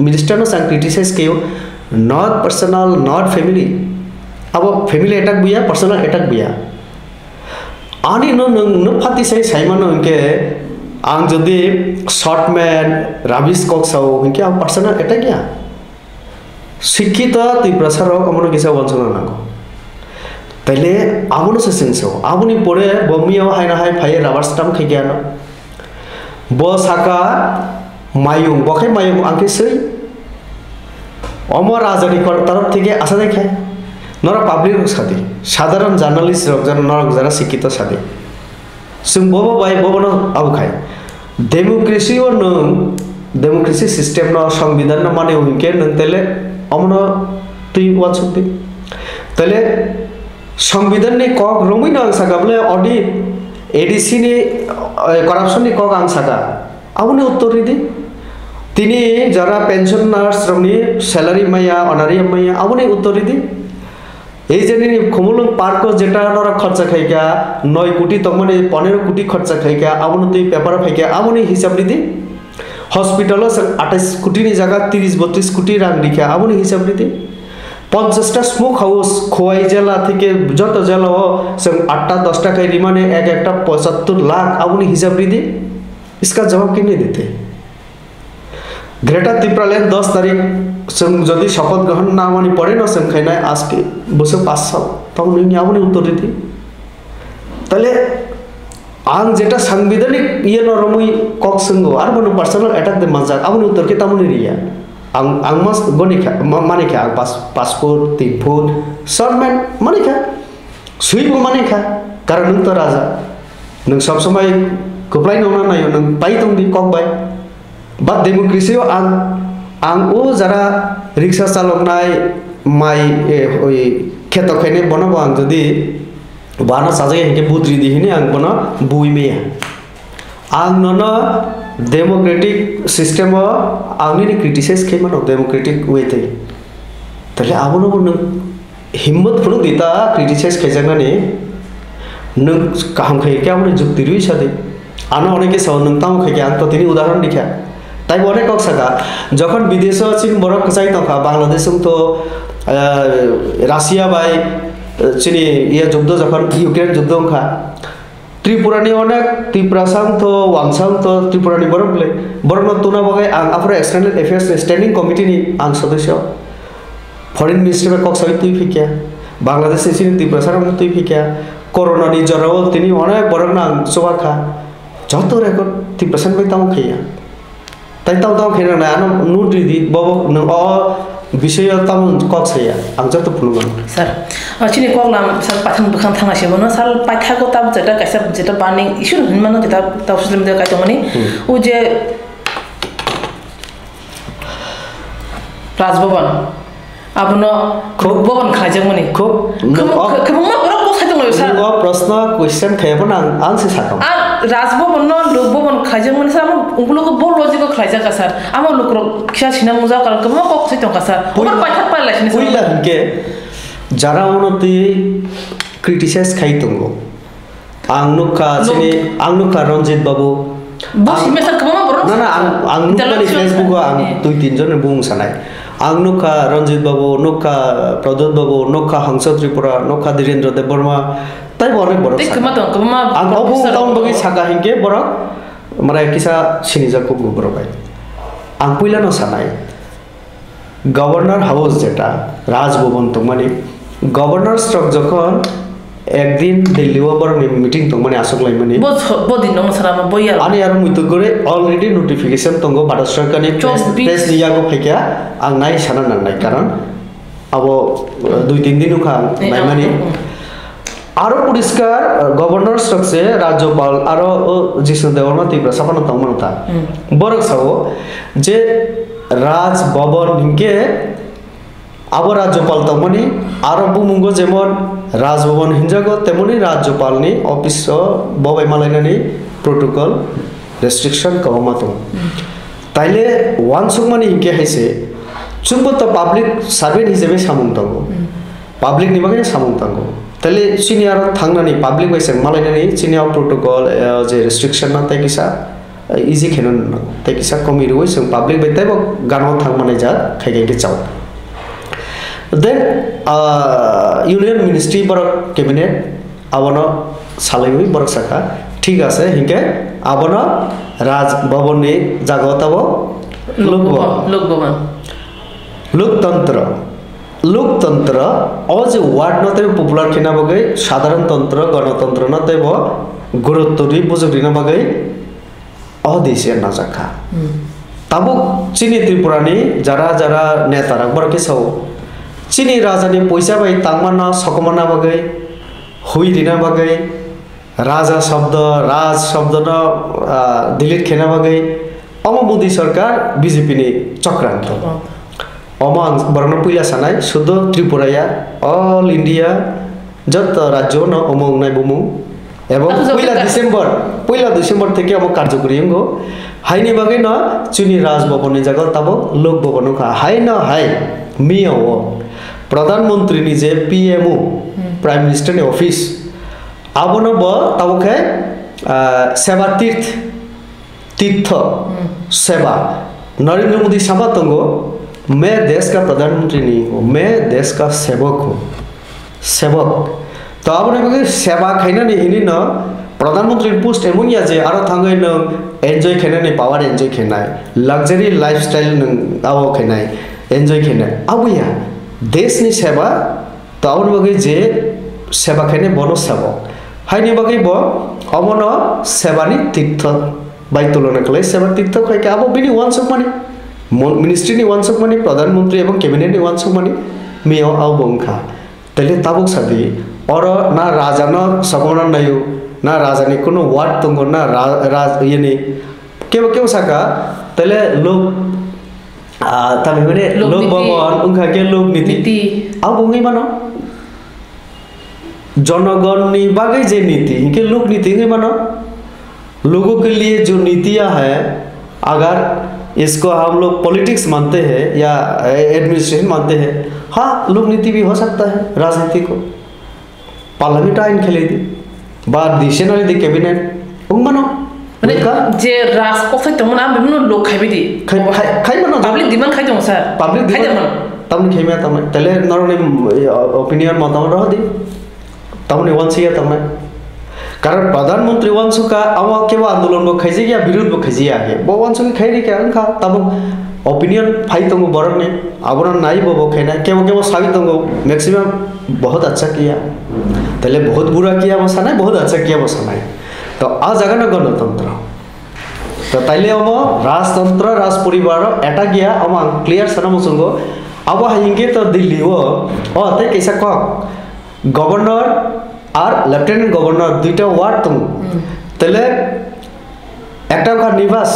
मिनिस्टर न सांग क्रिटिसाइज कियो नॉट पर्सनल नॉट फैमिली अब फैमिली अटैक बुया पर्सनल अटैक बुया आनी न फाती से साइमन इनके आं जदि शॉर्टमैन राबिश कॉक साउ इनके आं पर्सनल अटैक या शिक्षित तिप्रसा रक अमनो किसा वंचना नागो तले आबनो से सिंसो आबुनि परे बमियाव हायना हाय फाय राबार स्टाम्प खैया न ब साका मायुं बखे मायुं आंके सै अमर राजनी तरफ থেকে আশা দেখায় नरा पाब्लिक साथी साधारण जार्नालिस्ट नरक जरा शिक्षित साथी जों बबो बाय बबनो आबो खाय डेमोक्रेसी और नों डेमोक्रेसी सिस्टम न संविधान न माने उनके नों तेले अमनो तुई वाचुते तेले संविधान नि कक रमै न सागाबले ऑडिट एडीसी नि करप्शन नि कक आं सागा आबुनि उत्तर दि তিনি যারা পেনশনার শ্রমিক স্যালারি মাইয়া অনারি মাইয়া আবুনি উত্তর দি এই যে খমুলং পার্ক যেটা নরা খরচা খাইকা 9 কোটি তমনে 15 কোটি খরচা খাইকা আবুনি তুই পেপার ফাইকা আবুনি হিসাব দি হসপিটাল 28 কোটি নি জায়গা 30-32 কোটি রাং দিখা আবুনি হিসাব দি 50টা স্মোক হাউস খোয়াই জেলা থেকে যত জেলা 8টা 10টা খাই রিমানে এক একটা 75 লাখ আবুনি হিসাব দি इसका जवाब किने देते ग्रेटर त्रिपुरालैंड 10 तारीख जदि शपथ ग्रहण ना मानी पड़े ना संख्या आज के बसे 5 साल तब नहीं आबुनि उत्तर दी तले आं जेटा सांविधानिक ये न रमुई कक संगो आर बनो पर्सनल अटैक दे मजाक आबुनि उत्तर के तमुनि रिया आं मस गनिखा मानिखा पासपोर्ट तिफुट शॉर्टमैन मानिखा सुइबो मानिखा कारण नों तो राजा नों सब समय कप्लाय नोना नायो नों पाइ दंदि कक बाय बा डेमोक्रेसी आं ओ जरा रिक्शा चालकनाय माइ खेत खायने बनाबो आं जदि बाना साजाय हेके बुद्रि दिहिनि आं बना बुइमे आं ननो डेमोक्रेटिक सिस्टम आंनि क्रिटिसाइज खेमनो डेमोक्रेटिक वे थे तले आबनो नों हिम्मत फुनु दिता क्रिटिसाइज खेजानानि नों काहाम खायके आबनो जुक्ति रुइ सादे आनो अनेके साव नों ताम खायके आं तो तिनि उदाहरण दिखा তাই অনেক কক সাকা যখন বিদেশে আছেন বড় কসাই তখা বাংলাদেশ তো রাশিয়া বাই চিনি ইয়ে যুদ্ধ যখন ইউক্রেন যুদ্ধ খা त्रिपुरानि अनेक त्रिपुरासां तो वांसां तो त्रिपुरानि बरबले बरनो तुना बगे आं after external affairs standing committee नि आं सदस्य फरेन मिनिस्ट्री में कक्सावि तुई फिकिया बांग्लादेश सिनि त्रिपुरासां तुई फिकिया कोरोना नि जराव तिनि अनेक बरना आं सवाखा जत रेकर्ड त्रिपुरासां में ताम खैया ताई ताम खैना ना आनो नुद्रिदि बबो न अ विषय ताम कक्साया आं जत फुलुगन सर चिनि कगलाम सर पाथन बखां थांगासे बनो साल पाइथाको ताब जेटा काइसा जेटा बार्निं इशु हिनमानो जेटा ताव सोशल मीडिया काइतमनि उ जे राजभवन आबनो खूब भवन खाजमनि खूब खममा बरो बसाइदों सर वो प्रश्न क्वेश्चन खैबन आं से साकम आ राजभवन न लोकभवन खाजमनि सर हम उगलोको बो लॉजिक खाइजाका सर आम लोकरो खिया छिना मुजा कर खममा कक्साइदों का सर उमर पाइथाक पाइलासिनि सर उइला के যারা উন্নতি ক্রিটিসাইজ খাইতঙ্গো আংনুকা রঞ্জিত বাবু না না আংনুকানি ফেসবুক আং দুই তিনজন বুং সানাই আংনুকা রঞ্জিত বাবু নুকা প্রদ্যোৎ বাবু নুকা হাংস ত্রিপুরা নুকা ধীরেন্দ্র দেব বর্মা তাই অনেক বড় আং অবু টাউন বগি সাকা হিংকে বড় মানে কিসা সিনিজাকো বড় ভাই আং পুইলানো সানাই গভর্নর হাউস যেটা রাজভবন তো মানে गवर्नर स्ट्रक जखन एक दिन दिल्ली वर मीटिंग तो माने आसक लाई माने बदिन नंग सरामा बया आनी आरो मुइतो गरे ऑलरेडी नोटिफिकेशन तंगो भारत सरकार ने प्रेस नियागो फेकिया आं नाय साना नाय कारण अब 2-3 दिन उखा नाय माने आरो पुरस्कार गवर्नर स्ट्रक से राज्यपाल आरो जिसु देवरमा तिब्र सपन तंगमनता बरक सावो जे राजभवन हिंके अब राज्यपाल तमनि आरो बुमुंगो जेमन राजभवन हिंजागो तेमनि राज्यपालनि अफिस बबाय मालायनानि प्रोटोकॉल रेस्ट्रिक्शन कमातो ताइले वानसुकमानि हिंके हाइसे चुंबो तो पब्लिक सर्वेंट हिसाबै सामुंतांगो पब्लिक नि बागै सामुंतांगो ताइले सिनियर थांनानि पब्लिक बायसे मालायनानि सिनियर प्रोटोकॉल जे रेस्ट्रिक्शन ना ताइकिसा इजी खेनन ताइकिसा कमिरुय जों पब्लिक बायताइबो गानो थांमाने जा खायगे चाव Then Union Ministry borok cabinet abono salaiwi borok saka ठीक আছে हिंके abono राज भवन नि जागताबो लोकतंत्र अज वार्ड नते पपुलर खेना बगै साधारण तंत्र गणतंत्र नते बो गुरुत्वरि बुजुरिना बगै अदेशिया नाजाखा ताबो चिनि त्रिपुरानि जारा जारा नेतारा बरके साव चिनी राजानि पैसा बाई तांगमाना सकमाना बगै हुई दिना बगै राजा शब्द राज शब्द न डिलीट खेना बगै अम मोदी सरकार बीजेपी नि चक्रान्त अम बरन पहिला सानाय शुद्ध त्रिपुराया ऑल इंडिया जत राज्य न अमंग नाय बुमु एवं पहिला डिसेम्बर থেকে अम कार्यकरी हंगो हाइनि बगै न चिनी राजभवन नि जागा ताबो लोक भवन खा हाइ न हाइ मियो प्रधानमंत्री निजे पीएमओ प्राइम मिनिस्टर ने ऑफिस आबनो ब ताबोखे सेवा तीर्थ सेवा नरेंद्र मोदी सभा तंगो मैं देश का प्रधानमंत्री नहीं हूँ मैं देश का सेवक हूँ तो आपने बगे सेवा खाइना नहीं हिनी न प्रधानमंत्री पोस्ट एमोनिया जे आरो थांगै न एन्जॉय खेना नहीं पावर एन्जॉय खेना लग्जरी लाइफस्टाइल न आवो खेना एन्जॉय खेना आबुया देश नि सेवा तो आउन बगे जे सेवा खेने बनो सेवा हाइनि बगे ब अमन सेवानि तीर्थ बाय तुलना कले सेवा तीर्थ खायके आबो बिनि वानसक माने मिनिस्ट्री नि वानसक माने प्रधानमंत्री एवं कैबिनेट नि वानसक माने मेयो आव बंखा तले ताबुक सादि और ना राजा न सकमना नायु ना राजानि कोनो वार्ड तंगो ना राज येनि केव साका तले लोक तब हेबे लोक भवन उनका के लोक नीति आव बंगै मानो जनगण नि बागै जे नीति इनके लोक नीति है मानो लोगों के लिए जो नीतियां है अगर इसको हम लोग पॉलिटिक्स मानते हैं या एडमिनिस्ट्रेशन मानते हैं हाँ लोक नीति भी हो सकता है राजनीति को पार्लियामेंट आइन खेले दी बाद डिसीजन दी कैबिनेट मानो माने जे राज कथै तमना बिनो लोक खाइबे दी खाइ मानो पब्लिक डिमांड खाइ दं सर पब्लिक डिमांड तमने खेमे तमने तले नरने ओपिनियन मतामत रह दी तमने वंसिया तमने कारण प्रधानमंत्री वांसुका आवा केवा आंदोलन बो खाइजे या विरोध बो खाइजे आगे बो वांसुका खाइरे के अंखा तब ओपिनियन फाइट तंगो बरन ने आबोना नाई बो खाइना केवो साबित तंगो मैक्सिमम बहुत अच्छा किया तले बहुत बुरा किया बसा नहीं बहुत अच्छा किया बसा नहीं तो आ जगह ना गणतंत्र तो ताइले हम राजतंत्र राज परिवार एटा गया हम क्लियर सना मुसुंगो अब हिंगे तो दिल्ली वो ते कैसा कह गवर्नर और लेफ्टिनेंट गवर्नर दुईटा वार्ड तुम तले একটা का निवास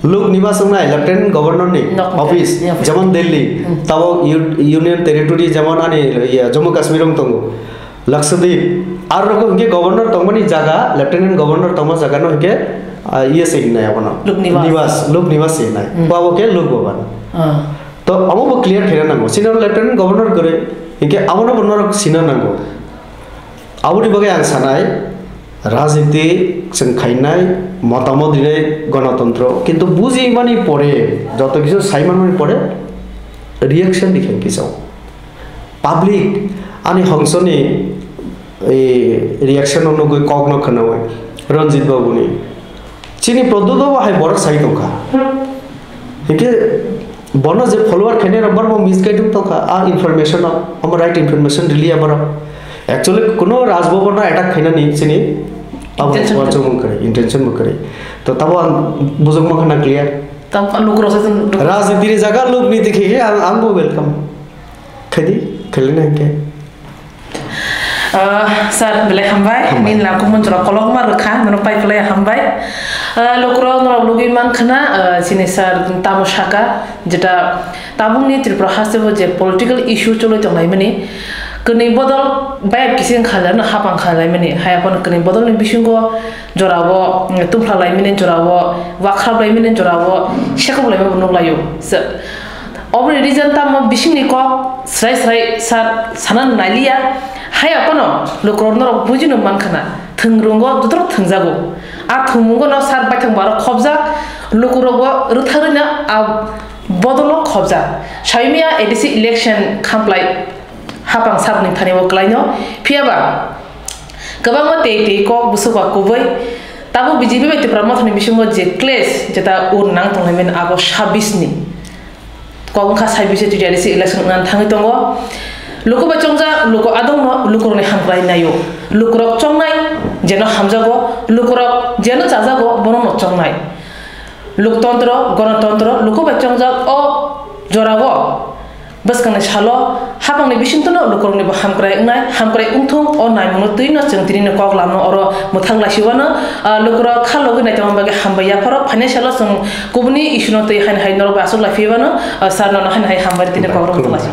लोक निवास ना लेफ्टिनेंट गवर्नर ने ऑफिस যেমন दिल्ली तब यूनियन टेरिटरी যেমন आने जम्मू काश्मीर तंगो लक्षद्वीप और लोग इनके गवर्नर तंगनी जगह लेफ्टिनेंट गवर्नर तंग जगह नो इनके ये से ही नहीं अपना निवास लोक निवास से नहीं वो के लोक भवन तो अब वो क्लियर खेरा नांगो सीनियर लेफ्टिनेंट गवर्नर करे इनके अमनो बनर सीनियर नांगो आउरी बगे आं सानाय राजनीति जों खाइनाय मतामत दिनाय गणतंत्र किन्तु बुझि मानि परे जत किछु साइमान मानि परे रिएक्शन दिखे किसाव पाब्लिक आनि हंसनि ए रिएक्शन अनुगै कग्न खनावय रंजित बाबुनि चिनि प्रद्युत हाय बर साइतोखा इके बन जे फॉलोअर खेने रबर म मिसगाइडिंग तोखा आ इनफरमेशन हम राइट इनफरमेशन रिली आबर एक्चुअली कोनो राजभवन अटैक खाइना नि चिनि अब वाचो मन करे इंटेंशन म करे तो तब बुझक म खना क्लियर तब लोग रोसे राजनीति जगह लोग नहीं दिखे आम वो वेलकम खदी खेलने के सर बेले हमबाय मिन लाको मनजरा कलग मार खा मन पाइफले हमबाय लोकरो नरबलुगि मान खना सिनि सर तामसाका जेटा ताबुनि त्रिपुरा हासेबो जे पॉलिटिकल इशू चलो तंगाय माने कने बदल बाय किसिं खालार हापां खालाय माने हायापन कने बदल नि बिसिंगो जरावो तुमफ्लालाय माने जरावो वाखाबलाय माने जरावो शेकबलाय माने नलायो सर ऑब्रे रीजन ताम बिसिंनि को स्राय स्राय सर सानान नालिया हायापन लोकरनर बुजिनो मानखाना थंग्रुंगो दुतर थंजागो आ थुमुंगो न सार बाथं बार खबजा लोकरगो रुथारना आ बदल खबजा साइमिया एडिसि इलेक्शन खामप्लाय हापां साबनि थानेव क्लाइनो फियाबा गोबां मते को बुसुबा कुबै ताबो बिजेपि बायदि प्रमथनि बिसंगो जे क्लेस जेता उर नां तंनायमेन आगो 26 नि कौंखा साइबिसे टिडियारिसि इलेक्शन नान थाङै दंगो लोको बचंजा लोको आदम लोकरनि हामग्राय नायो लोकरक चंनाय जेनो हामजागो लोकरक जेनो जाजागो बनो चंनाय लोकतंत्र गणतंत्र लोको बचंजा ओ जरागो बस कने सालो हाबांनि बिसिंतनो लोकरनि हामग्राय उंथुं ओ नायमुनो तैनो जोंतिरिनो कगलामनो अरो मोथां लासिवानो लोकरा खालगै नायतम बागे हामबाया फर फाइनान्शियल सं गुबुनि इशुनो तै हाइन हाइन नरबा आसु लाफिवानो सारनो हाइन हाइ हामबाय तिने कगरम लासि